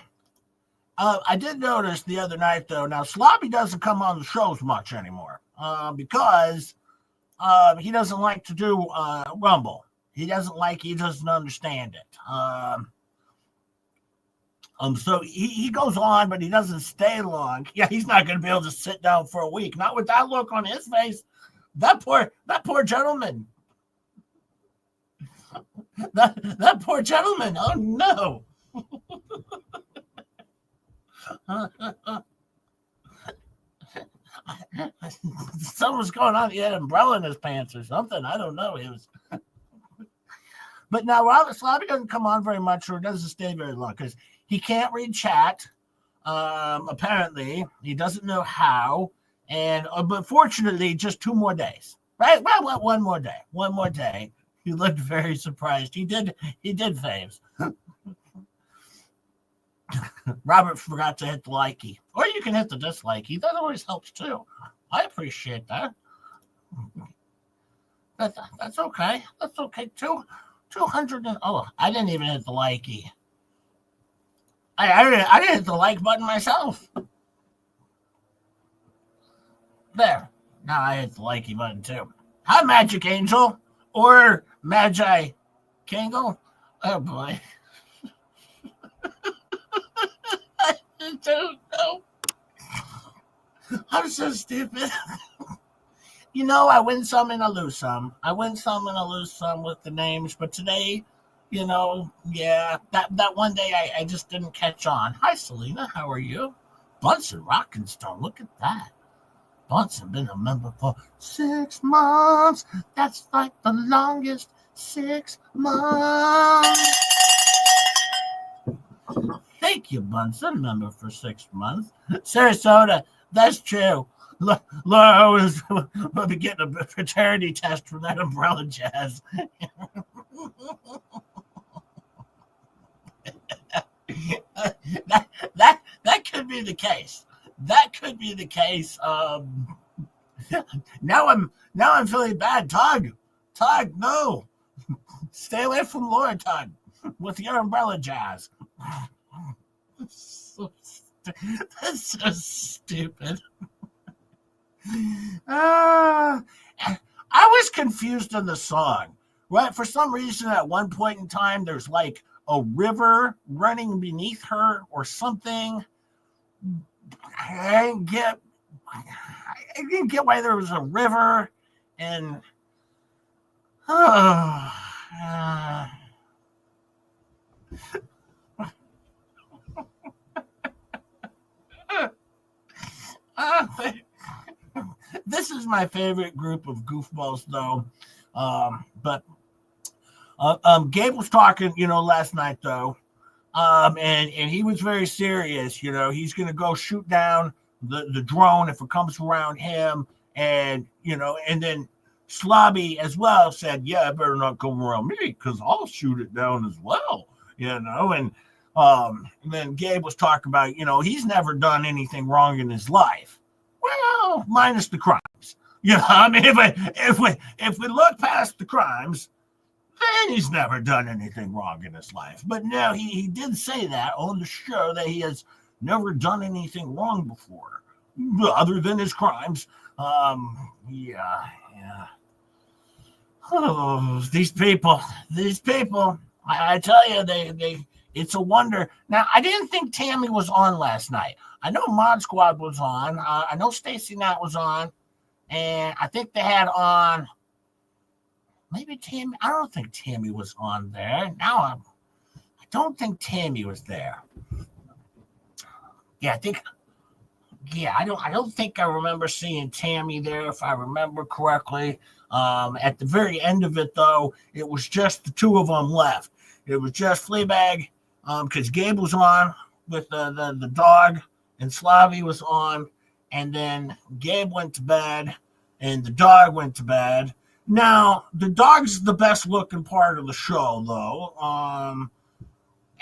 I did notice the other night, though. Now, Slobby doesn't come on the shows much anymore because he doesn't like to do Rumble. He doesn't understand it. So he goes on, but he doesn't stay long. Yeah, he's not going to be able to sit down for a week. Not with that look on his face. That poor gentleman. That poor gentleman. Oh no. Something's going on. He had an umbrella in his pants or something. I don't know. It was. But now Slavi doesn't come on very much, or doesn't stay very long because he can't read chat. Apparently, he doesn't know how. And but fortunately, just 2 more days. Right? Well, one more day. One more day. He looked very surprised. He did faves. Robert forgot to hit the likey. Or you can hit the dislikey. That always helps too. I appreciate that. That's okay. That's okay too. 200 and I didn't even hit the likey. I didn't hit the like button myself. There. Now I hit the likey button too. Hi, Magic Angel. Or Magi Kangle. Oh boy. I don't know. I'm so stupid. I win some and I lose some. I win some and I lose some with the names, but today, yeah, that one day I just didn't catch on. Hi, Selena, how are you? Bunsen Rockenstone, look at that. Bunsen been a member for 6 months. That's like the longest 6 months. Thank you, Bunsen, member for 6 months. Sarasota, that's true. Laura will be getting a paternity test from that umbrella jazz. that could be the case. That could be the case. Now I'm feeling bad. Tug, no, stay away from Laura, Tug, with your umbrella jazz. That's so stupid. I was confused in the song. Right, for some reason, at one point in time, there's like a river running beneath her or something. I didn't get why there was a river, and this is my favorite group of goofballs, though. But Gabe was talking, last night, though, and he was very serious. He's going to go shoot down the drone if it comes around him, and and then Slobby as well said, "Yeah, I better not come around me because I'll shoot it down as well." And then Gabe was talking about, he's never done anything wrong in his life. Well, minus the crimes. I mean, if we look past the crimes, then he's never done anything wrong in his life. But no, he did say that on the show that he has never done anything wrong before, other than his crimes. Yeah. Oh, these people. I tell you, they. It's a wonder. Now, I didn't think Tammy was on last night. I know Mod Squad was on. I know Stacy Knight was on. And I think they had on maybe Tammy. I don't think Tammy was on there. I don't think Tammy was there. Yeah, I don't think I remember seeing Tammy there, if I remember correctly. At the very end of it, though, it was just the two of them left. It was just Fleabag, because Gabe was on with the dog, and Slavi was on, and then Gabe went to bed, and the dog went to bed. Now, the dog's the best looking part of the show, though.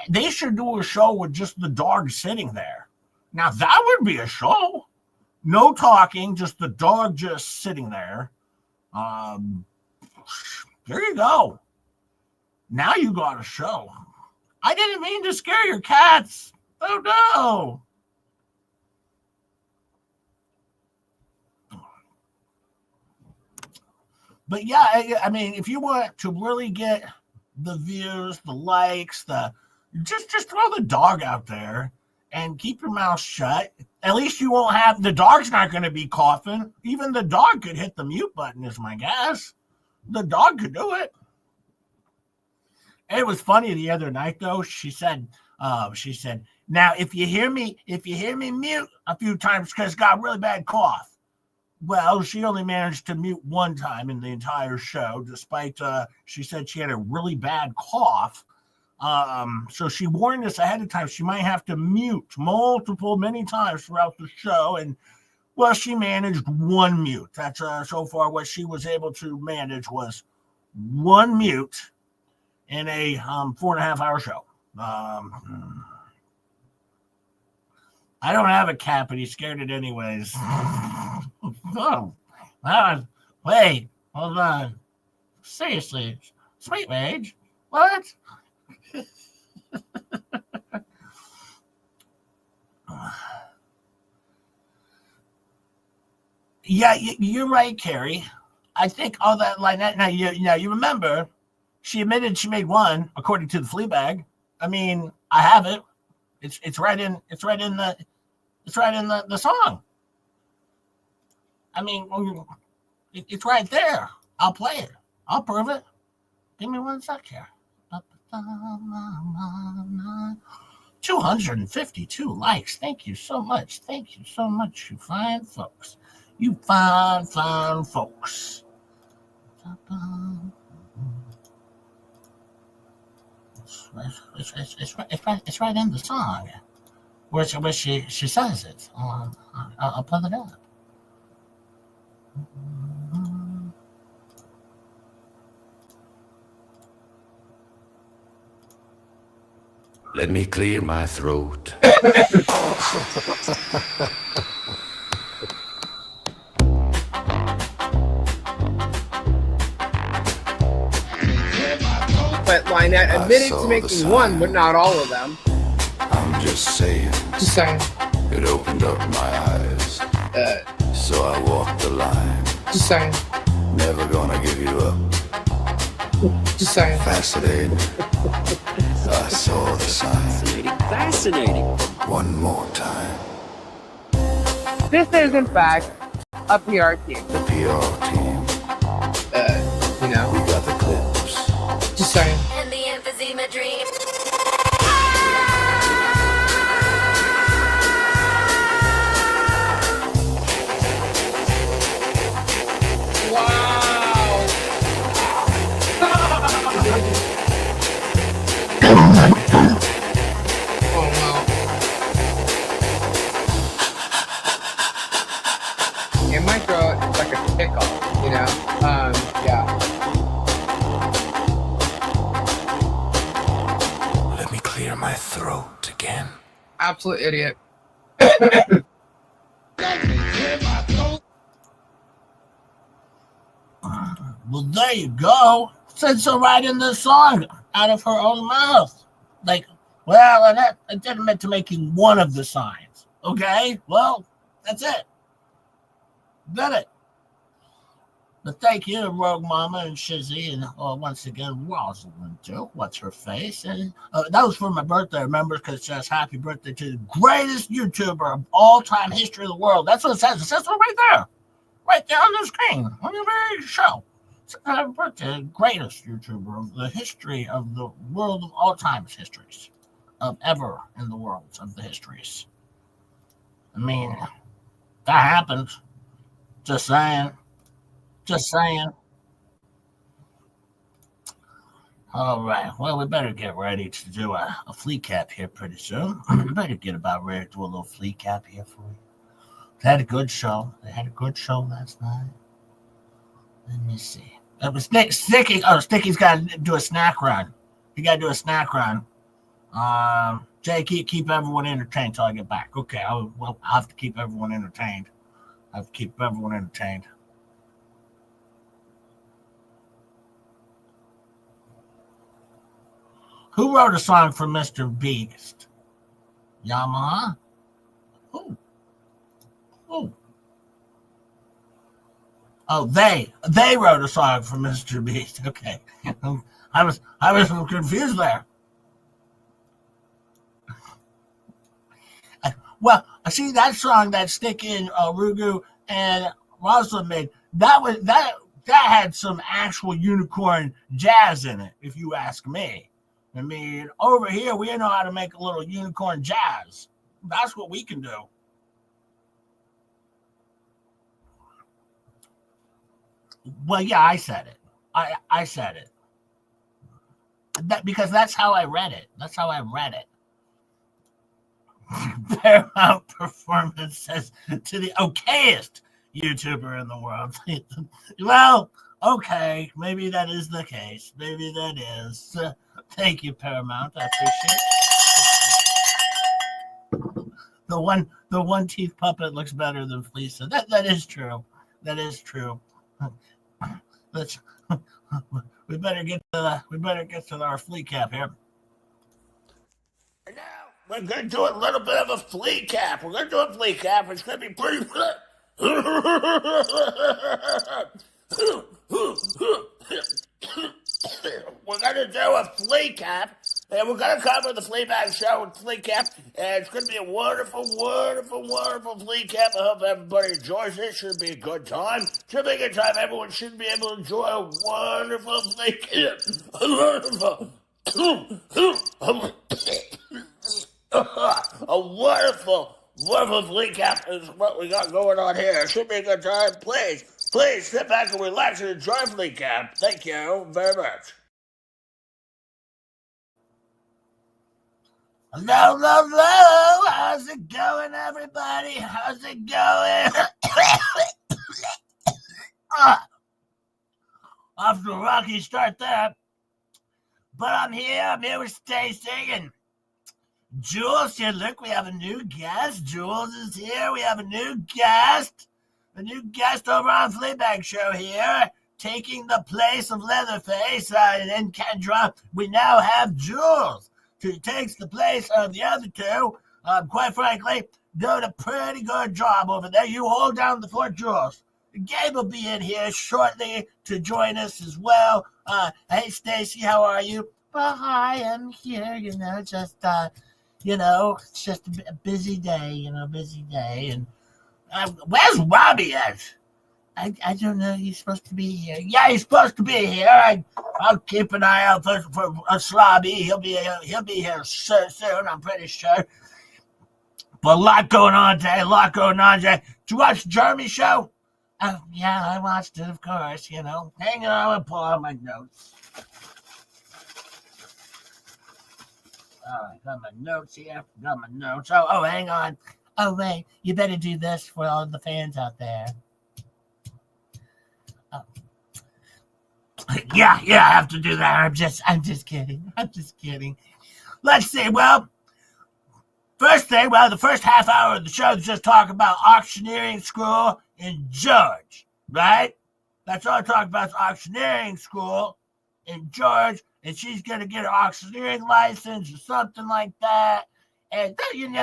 They should do a show with just the dog sitting there. Now, that would be a show. No talking, just the dog just sitting there. There you go. Now you got a show. I didn't mean to scare your cats. Oh, no. But yeah, I mean, if you want to really get the views, the likes, the Just throw the dog out there and keep your mouth shut. At least you won't have the dog's not going to be coughing. Even the dog could hit the mute button, is my guess. The dog could do it. It was funny the other night though. She said, now if you hear me mute a few times because got a really bad cough. Well, she only managed to mute one time in the entire show, despite she said she had a really bad cough. So she warned us ahead of time. She might have to mute many times throughout the show. And well, she managed one mute. That's so far what she was able to manage was one mute in a 4.5-hour show. I don't have a cat, but he's scared it anyways. Oh, wait, hold on. Seriously, sweet Mage, what? Yeah, you're right, Carrie. I think all that like that. Now you remember, she admitted she made one according to the Fleabag. I mean, I have it. It's right in the song. I mean, it's right there. I'll play it. I'll prove it. Give me 1 sec here. 252 likes. Thank you so much. Thank you so much, you fine folks. You fine folks. It's right in the song. Where she says it. I'll play it up. Let me clear my throat. But Lynette admitted to making one, but not all of them. I'm just saying. Just saying. It opened up my eyes. So I walked the line. Just saying. Never gonna give you up. Just saying. Fascinating. I saw the sign. Fascinating. One more time. This is, in fact, a PR team. The PR team. You know. We got the clips. Just saying. And the emphysema dream. In my throat, it's like a tickle, you know? Yeah. Let me clear my throat again. Absolute idiot. Well, there you go. Said so right in the song, out of her own mouth. Like, well, and that I didn't admit to making one of the signs. Okay, well, that's it. Did it. But thank you, Rogue Mama and Shizzy, and once again, Rosalind too. What's her face? And that was for my birthday, remember? Because it says happy birthday to the greatest YouTuber of all time history of the world. That's what it says. It says it right there on the screen, on your very show. Happy birthday, the greatest YouTuber of the history of the world of all time's histories, of ever in the world of the histories. I mean, that happened. Just saying. All right. Well, we better get ready to do a flea cap here pretty soon. We better get about ready to do a little flea cap here for you. They had a good show. Last night. Let me see. It was Sticky. Oh, Sticky's got to do a snack run. You got to do a snack run. Jay, keep everyone entertained till I get back. Okay. I'll have to keep everyone entertained. Who wrote a song for Mr. Beast? Yamaha? Who? Oh, they wrote a song for Mr. Beast. Okay. I was confused there. Well, I see that song that Stickin', Rugu and Rosalind made. That had some actual unicorn jazz in it, if you ask me. I mean, over here we know how to make a little unicorn jazz. That's what we can do. Well, yeah, I said it. I said it. Because that's how I read it. That's how I read it. Paramount Performance says to the okayest YouTuber in the world. Well, okay, maybe that is the case. Maybe that is. Thank you, Paramount. I appreciate it. The one teeth puppet looks better than Fleesa. That is true. That is true. Let's we better get to our flea cap here. And now we're gonna do a little bit of a flea cap. We're gonna do a flea cap. It's gonna be pretty. We're gonna do a flea cap, and we're gonna cover the Fleabag show with flea cap, and it's gonna be a wonderful, wonderful, wonderful flea cap. I hope everybody enjoys it. Should be a good time. Should be a good time. Everyone should be able to enjoy a wonderful flea cap. A wonderful, wonderful flea cap is what we got going on here. Should be a good time. Please sit back and relax and enjoy flea cap. Thank you very much. Hello. How's it going, everybody? How's it going? Off to a rocky start there. But I'm here with Stacy and Jules here. Look, we have a new guest. Jules is here. We have a new guest over on Fleabag Show here, taking the place of Leatherface and Kendra. We now have Jules, who takes the place of the other two. Quite frankly, doing a pretty good job over there. You hold down the fort, Jules. Gabe will be in here shortly to join us as well. Hey, Stacy, how are you? Well, hi, I'm here. Just it's just a busy day. And where's Robbie at? I don't know. He's supposed to be here. Yeah, he's supposed to be here. I'll keep an eye out for a Slobby. He'll be here soon. I'm pretty sure. But a lot going on today. Did you watch Jeremy's show? Oh, yeah, I watched it, of course. Hang on, I'll pull out my notes. All right, got my notes here. Oh, hang on. Oh, wait, you better do this for all the fans out there. Oh. Yeah, I have to do that. I'm just kidding. Let's see. Well, the first half hour of the show is just talk about auctioneering school in George, right? That's all I talk about is auctioneering school in George, and she's going to get her auctioneering license or something like that. And,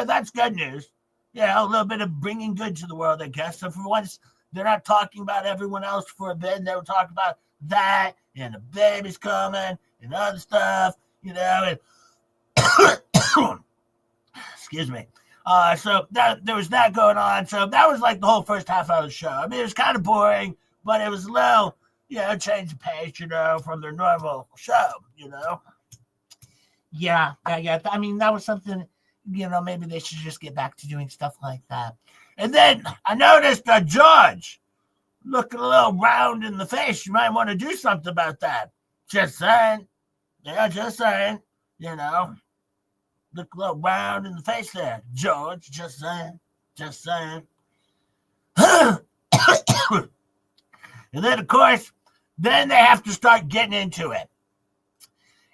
that's good news. A little bit of bringing good to the world, I guess. So for once, they're not talking about everyone else for a bit. They were talking about that and the baby's coming and other stuff, and excuse me. So there was that going on. So that was like the whole first half hour of the show. I mean, it was kind of boring, but it was a little, change the pace, from their normal show, Yeah. I mean, that was something, maybe they should just get back to doing stuff like that. And then I noticed George looking a little round in the face. You might want to do something about that. Just saying. Yeah, just saying. Look a little round in the face there, George. Just saying. And then, of course, then they have to start getting into it.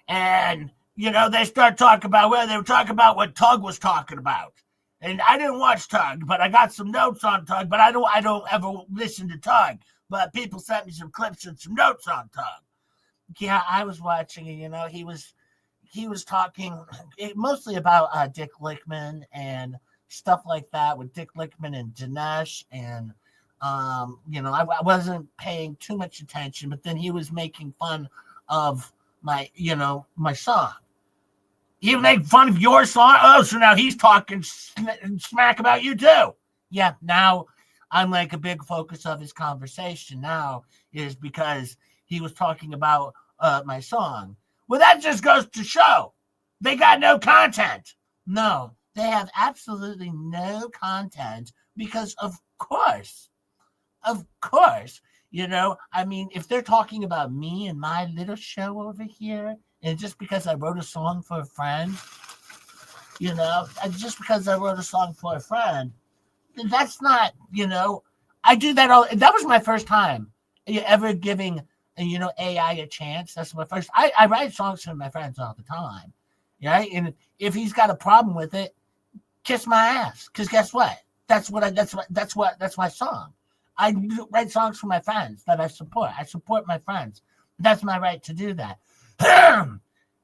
And, they start talking about, they were talking about what Tug was talking about. And I didn't watch Tug, but I got some notes on Tug, but I don't ever listen to Tug. But people sent me some clips and some notes on Tug. Yeah, I was watching it, he was talking mostly about Dick Lickman and stuff like that with Dick Lickman and Dinesh. And, I wasn't paying too much attention, but then he was making fun of my song. He make fun of your song. Oh, so now he's talking smack about you too. Yeah, now I'm like a big focus of his conversation now is because he was talking about my song. Well, that just goes to show they got no content. No, they have absolutely no content because, of course, I mean, if they're talking about me and my little show over here, and just because I wrote a song for a friend, and just because I wrote a song for a friend, that's not, I do that all. That was my first time ever giving, AI a chance. That's my first. I write songs for my friends all the time, right? And if he's got a problem with it, kiss my ass. Because guess what? That's my song. I write songs for my friends that I support. I support my friends. That's my right to do that.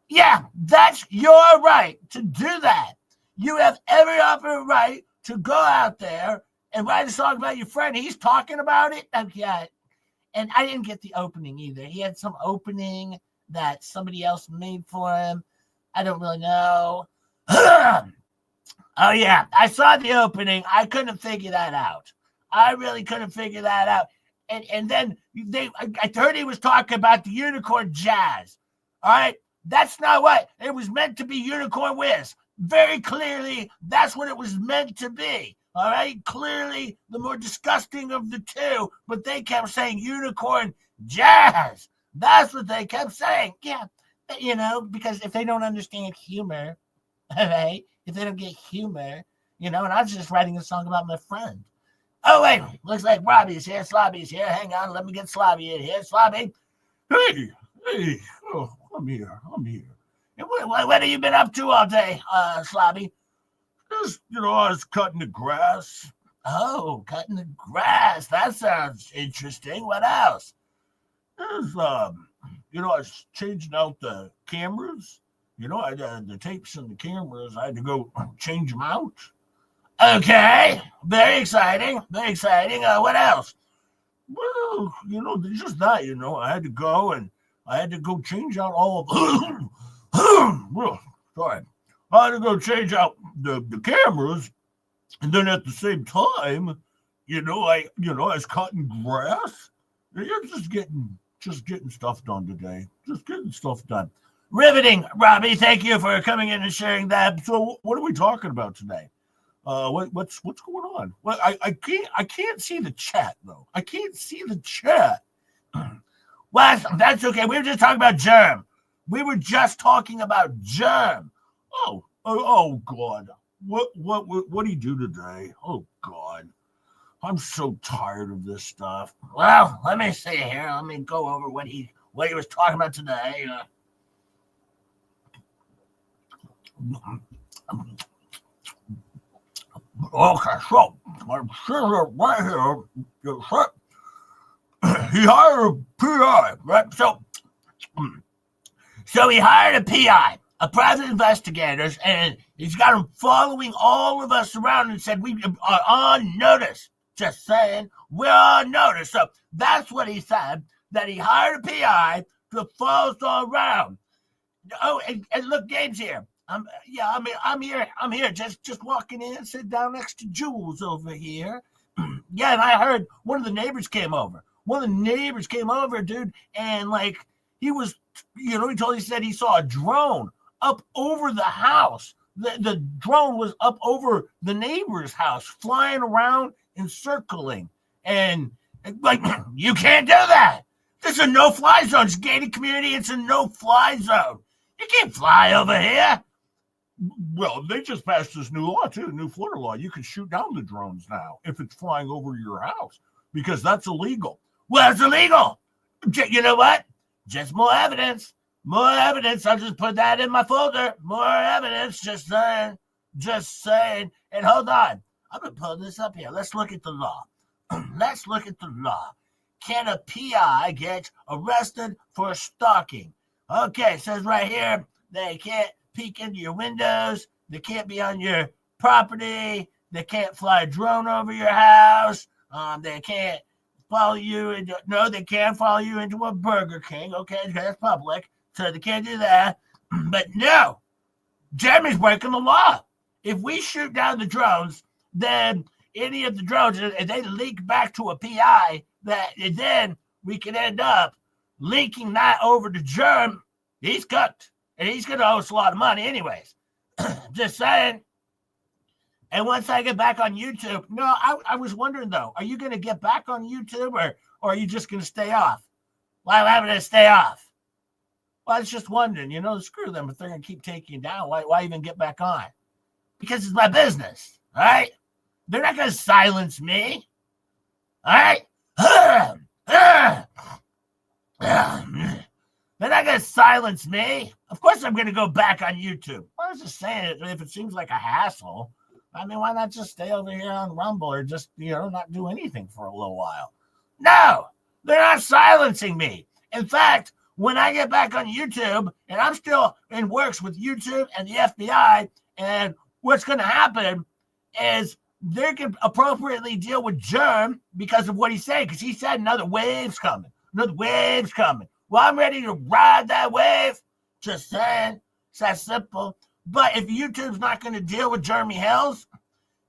Yeah, that's your right to do that. You have every other right to go out there and write a song about your friend. He's talking about it. Yeah. And I didn't get the opening either. He had some opening that somebody else made for him. I don't really know. Oh, yeah. I saw the opening. I couldn't figure that out. I really couldn't figure that out. And then I heard he was talking about the unicorn jazz. All right. That's not what it was meant to be. Unicorn whiz. Very clearly, that's what it was meant to be. All right. Clearly, the more disgusting of the two, but they kept saying unicorn jazz. That's what they kept saying. Yeah. Because if they don't understand humor, all right, if they don't get humor, and I was just writing a song about my friend. Oh, wait, looks like Robbie's here. Slobby's here. Hang on, let me get Slobby in here. Slobby. Hey, oh, I'm here. And what have you been up to all day, Slobby? Just, I was cutting the grass. Oh, cutting the grass. That sounds interesting. What else? There's, I was changing out the cameras. I the tapes and the cameras. I had to go change them out. Okay, very exciting. What else? Well, just that. I had to go change out all of. Sorry, I had to go change out the cameras, and then at the same time, I was cutting grass. You're just getting stuff done today. Just getting stuff done. Riveting, Robbie. Thank you for coming in and sharing that. So, what are we talking about today? What's going on? Well, I can't see the chat though. I can't see the chat. Well, that's okay. We were just talking about Germ. Oh God. What do you do today? Oh God. I'm so tired of this stuff. Well, let me see here. Let me go over what he was talking about today. Okay, so I'm sitting right here. He hired a PI, right? So he hired a PI, a private investigator, and he's got him following all of us around and said we are on notice. Just saying, we're on notice. So that's what he said, that he hired a PI to follow us all around. Oh, and look, Gabe's here. I'm here. Just walking in, sit down next to Jules over here. Yeah, and I heard one of the neighbors came over. Dude, and like he was, he said he saw a drone up over the house. The drone was up over the neighbor's house, flying around and circling. And like, you can't do that. This is a no-fly zone. It's a gated community. It's a no-fly zone. You can't fly over here. Well, they just passed this new law, too, new Florida law. You can shoot down the drones now if it's flying over your house because that's illegal. Well, it's illegal. You know what? Just more evidence. I'll just put that in my folder. More evidence. Just saying. And hold on. I'm going to pull this up here. Let's look at the law. Can a PI get arrested for stalking? Okay, it says right here, they can't peek into your windows. They can't be on your property. They can't fly a drone over your house. They can't follow you they can follow you into a Burger King. Okay, that's public. So they can't do that. But no, Jeremy's breaking the law. If we shoot down the drones, then any of the drones, and they leak back to a PI, then we can end up linking that over to Germ. He's cooked, and he's going to owe us a lot of money anyways. Just saying. And once I get back on YouTube, no, I was wondering, though, are you going to get back on YouTube, or are you just going to stay off? Why am I going to stay off? Well, I was just wondering, screw them. If they're going to keep taking you down, why even get back on? Because it's my business, all right? They're not going to silence me, all right? They're not going to silence me. Of course I'm going to go back on YouTube. I was just saying, if it seems like a hassle, I mean, why not just stay over here on Rumble or just, not do anything for a little while? No, they're not silencing me. In fact, when I get back on YouTube, and I'm still in works with YouTube and the FBI, and what's going to happen is they can appropriately deal with Germ because of what he said, because he said another wave's coming. Another wave's coming. Well, I'm ready to ride that wave. Just saying. It's that simple. But if YouTube's not going to deal with Jeremy Hells,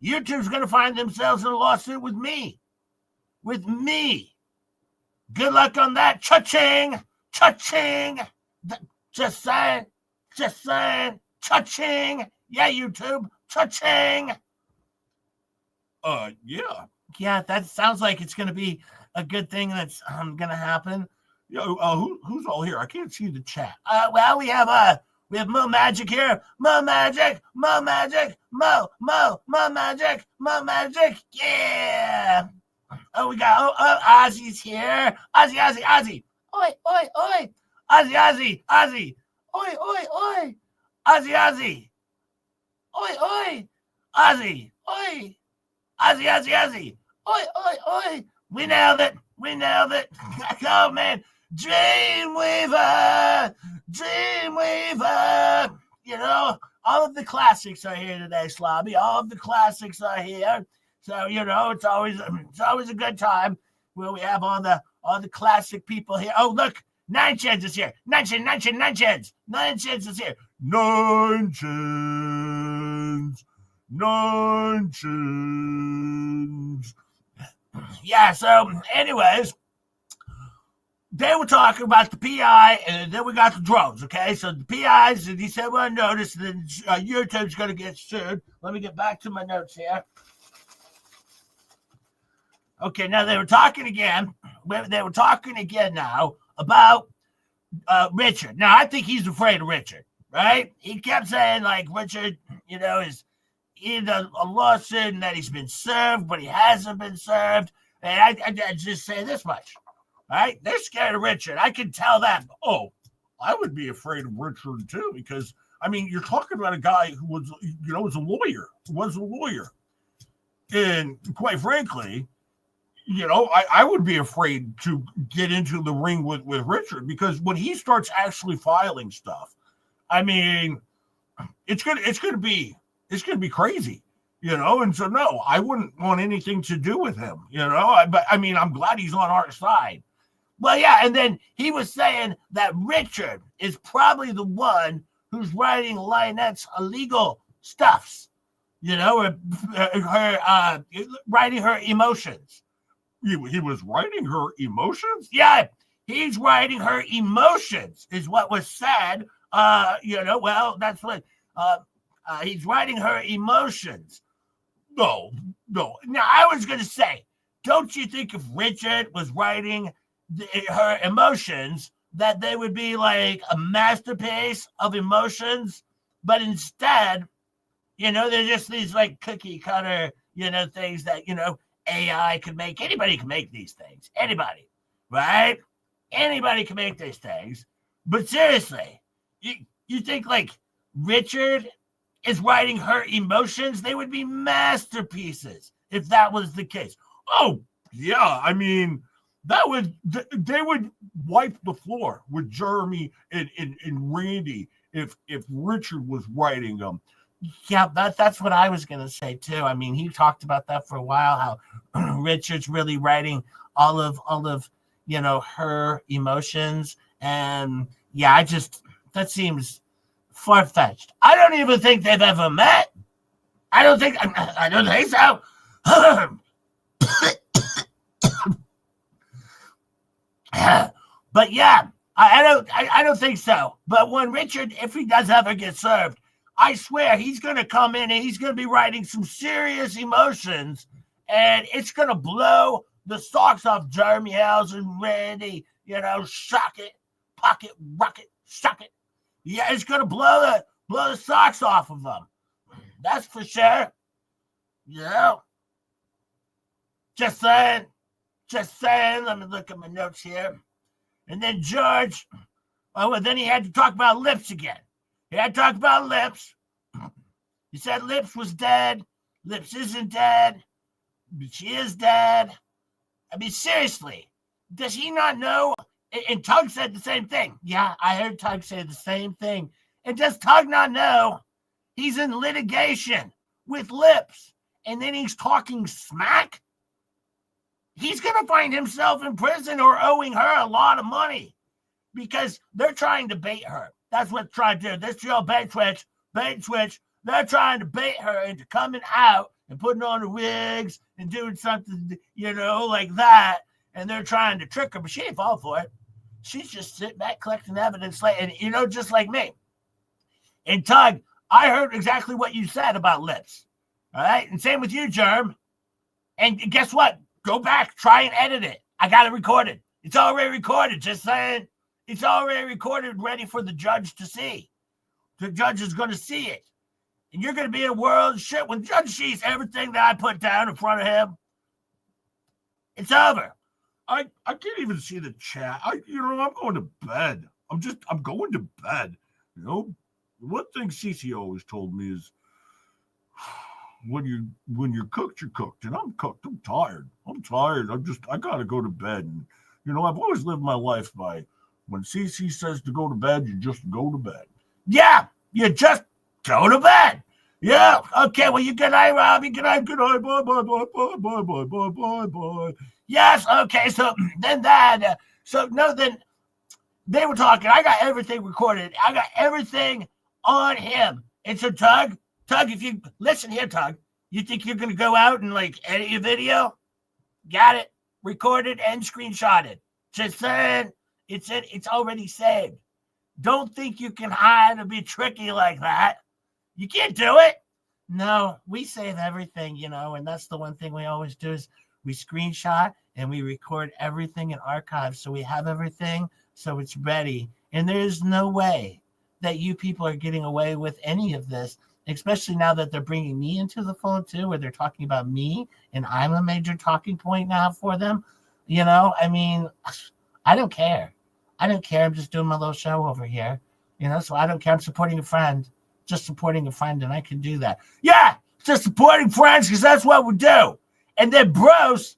YouTube's going to find themselves in a lawsuit with me. With me. Good luck on that. Cha-ching. Cha-ching. Just saying. Just saying. Cha-ching. Yeah, YouTube. Cha-ching. Yeah. Yeah, that sounds like it's going to be a good thing that's going to happen. Yeah. Who's all here? I can't see the chat. Well, we have Mo Magic here. Mo Magic. Mo Magic. Mo Magic. Mo Magic. Yeah. Oh, we got Ozzy's here. Ozzy. Oi. Ozzy. Oi. Ozzy. Oi. Ozzy. Oi. Ozzy. Oi. We nailed it. Oh, man. Dreamweaver. All of the classics are here today, Slobby. All of the classics are here. So, it's always a good time where we have all the classic people here. Oh, look, Nine Chins is here. Nine Chins is here. Nine Chins. Yeah, so anyways, they were talking about the PI, and then we got the drones, okay? So the PIs, and he said, well, notice that YouTube's going to get sued. Let me get back to my notes here. Okay, now they were talking again. They were talking again now about Richard. Now, I think he's afraid of Richard, right? He kept saying, like, Richard, is in a lawsuit and that he's been served, but he hasn't been served. And I just say this much. All right, they're scared of Richard. I can tell that. Oh, I would be afraid of Richard too, because you're talking about a guy who was a lawyer, and quite frankly, I would be afraid to get into the ring with Richard, because when he starts actually filing stuff, it's gonna be crazy. And so no, I wouldn't want anything to do with him. But I'm glad he's on our side. Well, yeah, and then he was saying that Richard is probably the one who's writing Lionette's illegal stuffs, her writing her emotions. He was writing her emotions? Yeah, he's writing her emotions is what was said. Well, that's what he's writing her emotions. No. Now, I was going to say, don't you think if Richard was writing her emotions, that they would be like a masterpiece of emotions? But instead, they're just these like cookie cutter, things that, AI could make. Anybody can make these things. Anybody, right? Anybody can make these things. But seriously, you think like Richard is writing her emotions? They would be masterpieces if that was the case. Oh, yeah. They would wipe the floor with Jeremy and Randy if Richard was writing them. Yeah, that's what I was going to say, too. He talked about that for a while, how Richard's really writing all of her emotions. And, yeah, that seems far-fetched. I don't even think they've ever met. I don't think so. But yeah, I don't think so. But when Richard, if he does ever get served, I swear he's going to come in and he's going to be writing some serious emotions, and it's going to blow the socks off Jeremy Hales and Randy. Shock it, pocket, rocket, shock it. Yeah, it's going to blow the socks off of them. That's for sure. Just saying. Let me look at my notes here. And then George, then he had to talk about Lips again. He had to talk about Lips. He said Lips was dead. Lips isn't dead. But she is dead. I mean, seriously, does he not know? And Tug said the same thing. Yeah, I heard Tug say the same thing. And does Tug not know he's in litigation with Lips? And then he's talking smack? He's going to find himself in prison or owing her a lot of money because they're trying to bait her. That's what they're trying to do. This real bait switch. They're trying to bait her into coming out and putting on the wigs and doing something, like that. And they're trying to trick her, but she ain't fall for it. She's just sitting back collecting evidence. And, just like me. And Tug, I heard exactly what you said about Lips. All right? And same with you, Germ. And guess what? Go back, try and edit it. I got it recorded. It's already recorded, just saying. It's already recorded, ready for the judge to see. The judge is going to see it. And you're going to be in a world of shit. When the judge sees everything that I put down in front of him, it's over. I can't even see the chat. I'm going to bed. I'm going to bed. One thing Cece always told me is, when you're cooked, you're cooked. And I'm cooked. I'm tired. I gotta go to bed. And I've always lived my life by when CC says to go to bed, you just go to bed. Yeah, you just go to bed. Yeah. Okay, well, good night, Robbie. Good night. Bye. Yes, okay. So then then they were talking. I got everything recorded. I got everything on him. And so Tug, if you listen here, Tug, you think you're going to go out and edit your video? Got it recorded and screenshotted. Just saying, it's already saved. Don't think you can hide or be tricky like that. You can't do it. No, we save everything, and that's the one thing we always do is we screenshot and we record everything in archives. So we have everything. So it's ready. And there's no way that you people are getting away with any of this. Especially now that they're bringing me into the fold too, where they're talking about me and I'm a major talking point now for them. I mean, I don't care. I'm just doing my little show over here, so I don't care. I'm supporting a friend, just supporting a friend, and I can do that. Yeah, just supporting friends because that's what we do. And then Bruce,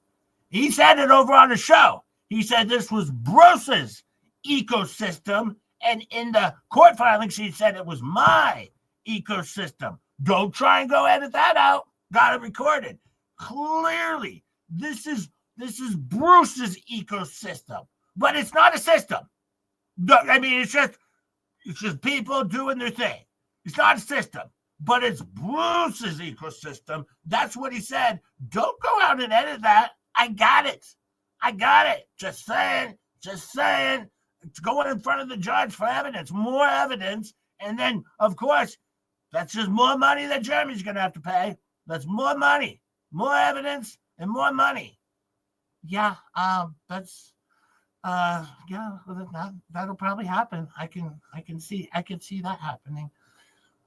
he said it over on the show. He said this was Bruce's ecosystem. And in the court filings, he said it was my ecosystem. Don't try and go edit that out. Got it recorded. Clearly, this is Bruce's ecosystem, but it's not a system. I mean, it's just people doing their thing. It's not a system, but it's Bruce's ecosystem. That's what he said. Don't go out and edit that. I got it. Just saying. It's going in front of the judge for evidence, more evidence, and then of course. That's just more money that Jeremy's going to have to pay. That's more money, more evidence, and more money. Yeah, that'll probably happen. I can see that happening.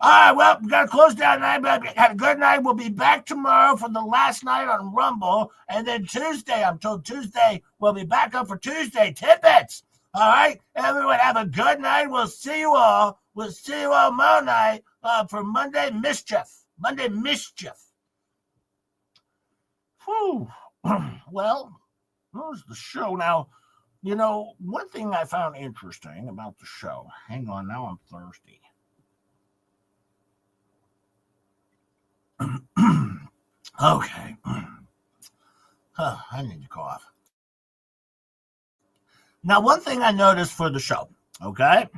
All right, well, we got to close down tonight, but have a good night. We'll be back tomorrow for the last night on Rumble, and then Tuesday, I'm told Tuesday, we'll be back up for Tuesday tidbits. All right, everyone, have a good night. We'll see you all. We'll see you all tomorrow night for Monday Mischief. Whew. Well, that was the show. Now, one thing I found interesting about the show. Hang on, now I'm thirsty. Okay. I need to cough. Now, one thing I noticed for the show, okay?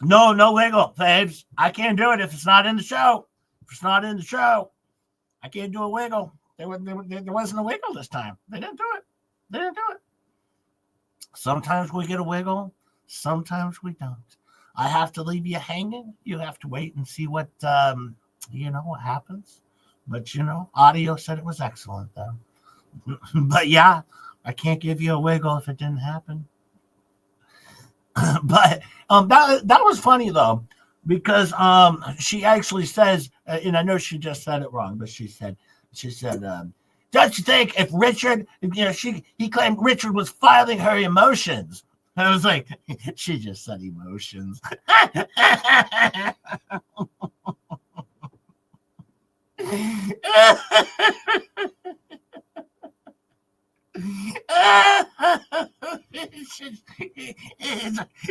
No wiggle, babes. I can't do it if it's not in the show. If it's not in the show, I can't do a wiggle. There wasn't a wiggle this time. They didn't do it. They didn't do it. Sometimes we get a wiggle. Sometimes we don't. I have to leave you hanging. You have to wait and see what what happens. But audio said it was excellent though. But yeah, I can't give you a wiggle if it didn't happen. But that was funny though, because she actually says, and I know she just said it wrong, but she said, don't you think if Richard, he claimed Richard was filing her emotions. I was like, she just said emotions.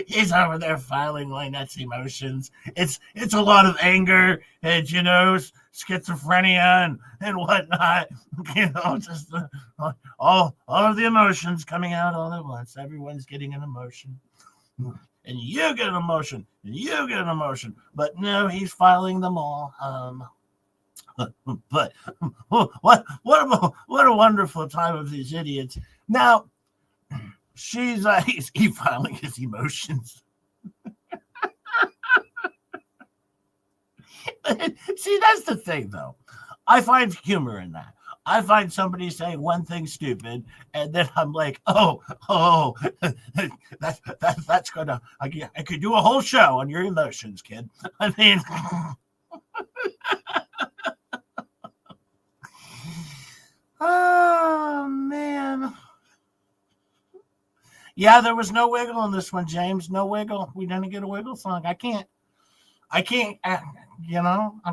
He's over there filing Lynette's emotions. It's a lot of anger and schizophrenia and whatnot. Just all of the emotions coming out all at once. Everyone's getting an emotion. And you get an emotion, and you get an emotion. But no, he's filing them all. But what a wonderful time of these idiots. Now he's filing his emotions. See, that's the thing though. I find humor in that. I find somebody saying one thing stupid, and then I'm like, that's gonna. I could do a whole show on your emotions, kid. I mean. Oh man. Yeah, there was no wiggle on this one, James. No wiggle. We didn't get a wiggle song. I can't. I'm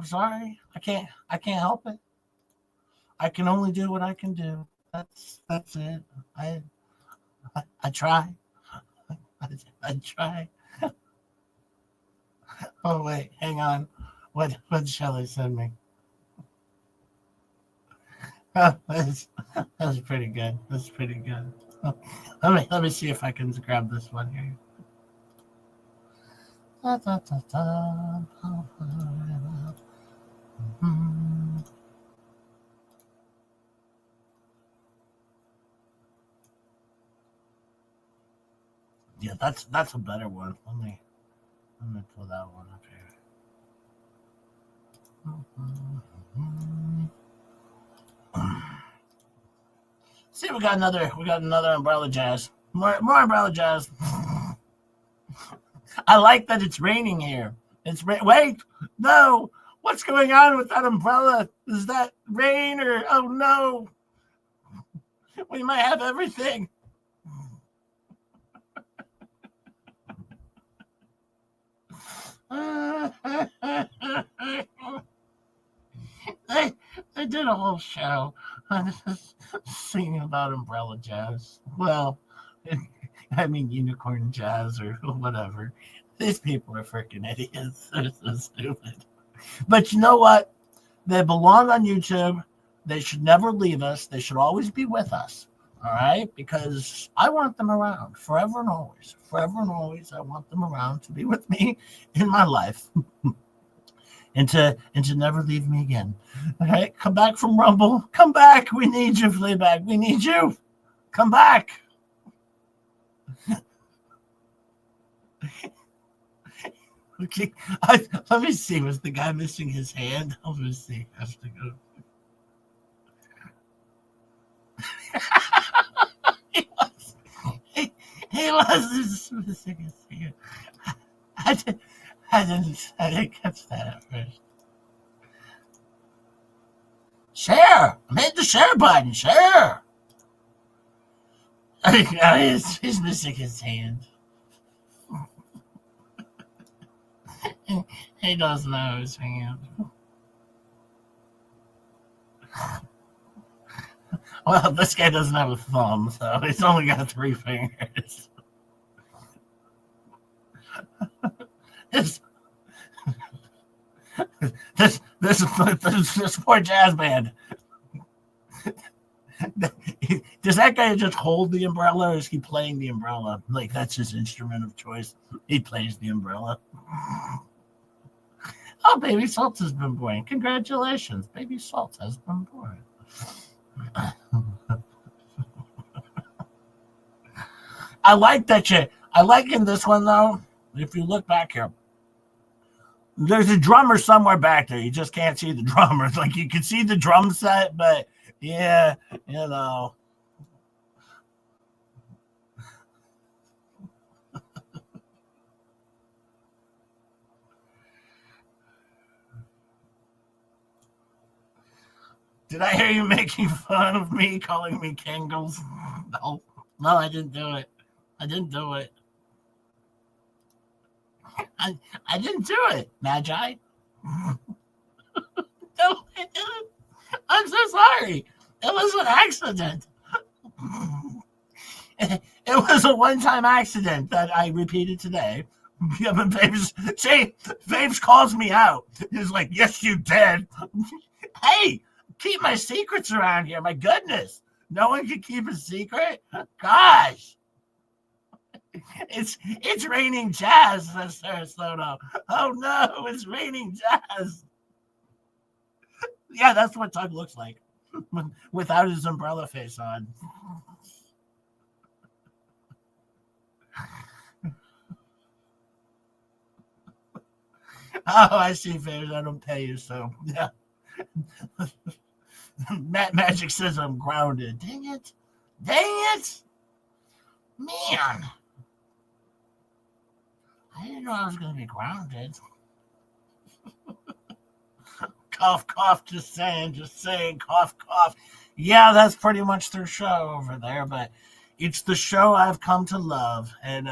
sorry. I can't help it. I can only do what I can do. That's it. I try. I try. Oh wait, hang on. What Shelley send me? Oh, that was pretty good. That's pretty good. Let me see if I can grab this one here. Yeah, that's a better one. Let me pull that one up here. See, we got another umbrella jazz. More umbrella jazz. I like that it's raining here. Wait, no. What's going on with that umbrella? Is that rain or oh no? We might have everything. They did a whole show singing about umbrella jazz. Well, I mean unicorn jazz or whatever. These people are freaking idiots. They're so stupid. But you know what? They belong on YouTube. They should never leave us. They should always be with us. All right? Because I want them around forever and always. Forever and always, I want them around to be with me in my life. And to never leave me again. All right? Come back from Rumble. Come back. We need you, Fleabag. We need you. Come back. Okay. Let me see. Was the guy missing his hand? Let me see. I have to go. He was missing his hand. I didn't catch that at first. Share! I hit the share button. Share! He's missing his hand. He doesn't know his hand. Well, this guy doesn't have a thumb, so he's only got 3 fingers. This poor jazz band. Does that guy just hold the umbrella, or is he playing the umbrella? Like that's his instrument of choice. He plays the umbrella. Oh, baby Salt has been born. Congratulations. Baby Salt has been born. I like that shit. I like in this one, though, if you look back here, there's a drummer somewhere back there. You just can't see the drummer. It's like you can see the drum set, but yeah, you know. Did I hear you making fun of me, calling me Kangles? No, I didn't do it. I didn't do it. I didn't do it, Magi. No, I didn't. I'm so sorry. It was an accident. It was a one-time accident that I repeated today. Yeah, but Faves calls me out. He's like, yes, you did. Hey, keep my secrets around here. My goodness. No one can keep a secret? Gosh. It's raining jazz, says Sarasota. Oh no, it's raining jazz. Yeah, that's what Tug looks like without his umbrella face on. Oh, I see, Favors. I don't pay you, so yeah. Magic says I'm grounded. Dang it. Dang it. Man. I didn't know I was going to be grounded. Cough, cough, just saying, cough, cough. Yeah, that's pretty much their show over there, but it's the show I've come to love. And,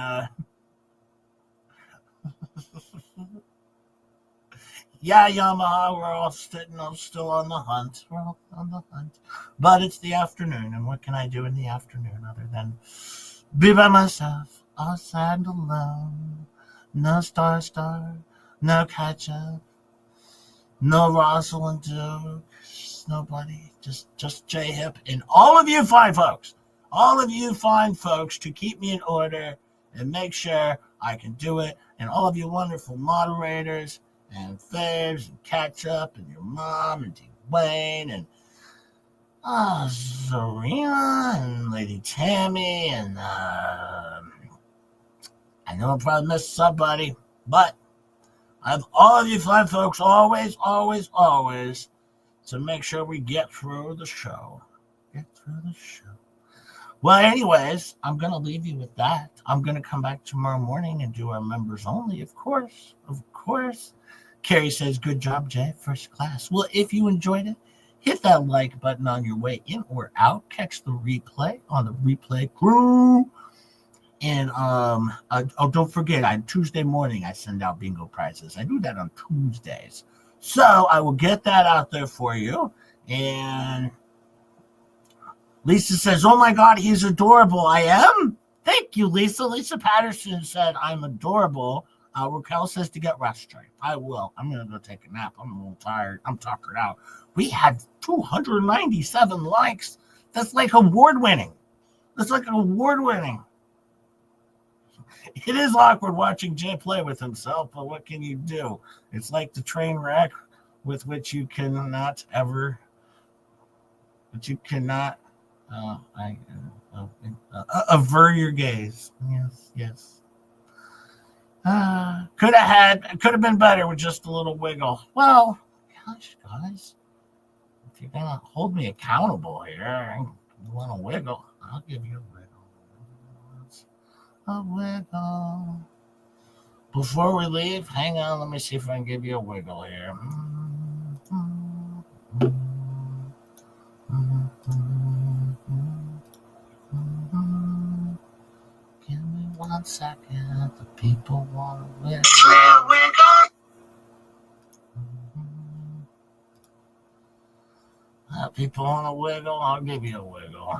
yeah, Yamaha, we're all still on the hunt. We're all on the hunt. But it's the afternoon, and what can I do in the afternoon other than be by myself, all sad and alone? No star, no catch-up, no Rosalind Duke, nobody, just J-Hip, and all of you fine folks to keep me in order and make sure I can do it, and all of you wonderful moderators, and Faves, and Catch-Up, and your mom, and Dwayne, and Zarina, and Lady Tammy, and I know I probably missed somebody, but I have all of you fine folks always to make sure we get through the show. Well, anyways, I'm going to leave you with that. I'm going to come back tomorrow morning and do our members only, of course. Carrie says, good job, Jay, first class. Well, if you enjoyed it, hit that like button on your way in or out. Catch the replay on the replay crew. And don't forget, on Tuesday morning, I send out bingo prizes. I do that on Tuesdays. So I will get that out there for you. And Lisa says, oh my God, he's adorable. I am? Thank you, Lisa. Lisa Patterson said, I'm adorable. Raquel says to get rest. I will. I'm going to go take a nap. I'm a little tired. I'm tuckered out. We had 297 likes. That's like award-winning. It is awkward watching Jay play with himself, but what can you do? It's like the train wreck with which you cannot avert your gaze. Yes. Could have been better with just a little wiggle. Well, gosh, guys, if you're gonna hold me accountable here, you want to wiggle, I'll give you a wiggle. A wiggle. Before we leave, hang on, let me see if I can give you a wiggle here. Give me 1 second, the people want to wiggle. People want to wiggle, I'll give you a wiggle.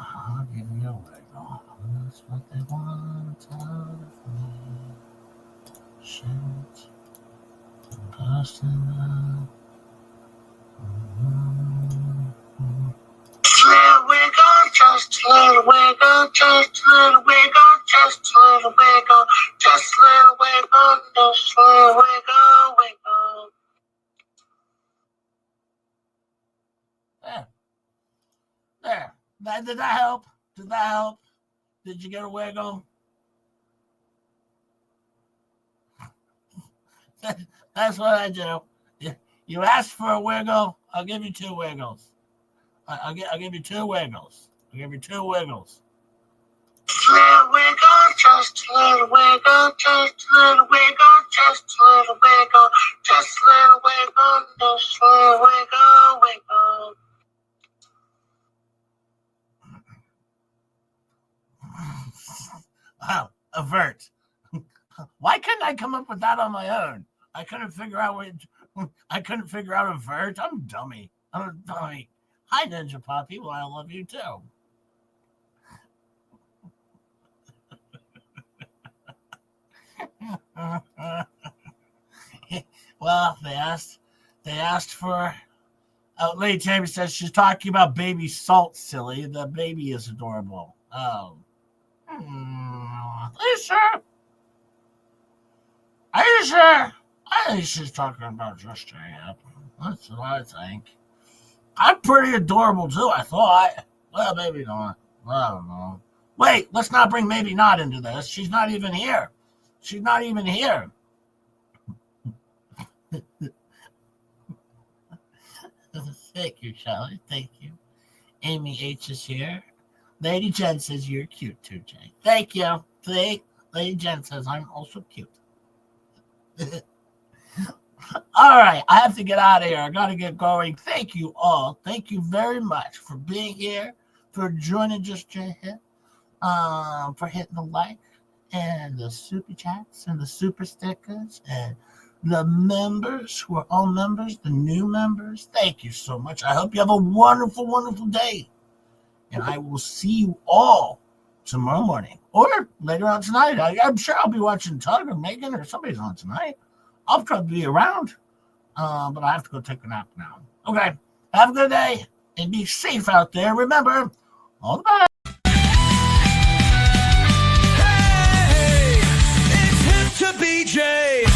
That's what they want out of me. Shit. Busting up. Just a little wiggle, just a little wiggle, just a little wiggle, just a little wiggle, just a little wiggle. Did that help? Did that help? Did you get a wiggle? That's what I do. You ask for a wiggle, I'll give you 2 wiggles. I'll give you 2 wiggles. I'll give you 2 wiggles. Little wiggle, just a little wiggle, just a little wiggle, just a little wiggle, just a little wiggle, just a little wiggle, wiggle. Wow, avert. Why couldn't I come up with that on my own? I couldn't figure out avert. I'm a dummy. Hi, Ninja Poppy. Well, I love you too. Well, they asked for. Lady Tammy says she's talking about baby Salt, silly. The baby is adorable. Oh. Are you sure? Are you sure? I think she's talking about just J-Hip. That's what I think. I'm pretty adorable too, I thought. Well, maybe not. I don't know. Wait, let's not bring maybe not into this. She's not even here. She's not even here. Thank you, Charlie. Thank you. Amy H is here. Lady Jen says you're cute too, Jay. Thank you. Lady Jen says I'm also cute. All right, I have to get out of here. I got to get going. Thank you all. Thank you very much for being here, for joining Just Jay Hip, for hitting the like and the super chats and the super stickers and the members who are all members, the new members. Thank you so much. I hope you have a wonderful, wonderful day. And I will see you all tomorrow morning or later on tonight. I'm sure I'll be watching Tug or Megan or somebody's on tonight. I'll probably be around, but I have to go take a nap now. Okay, have a good day and be safe out there. Remember, all the best. Hey, it's hip to BJ.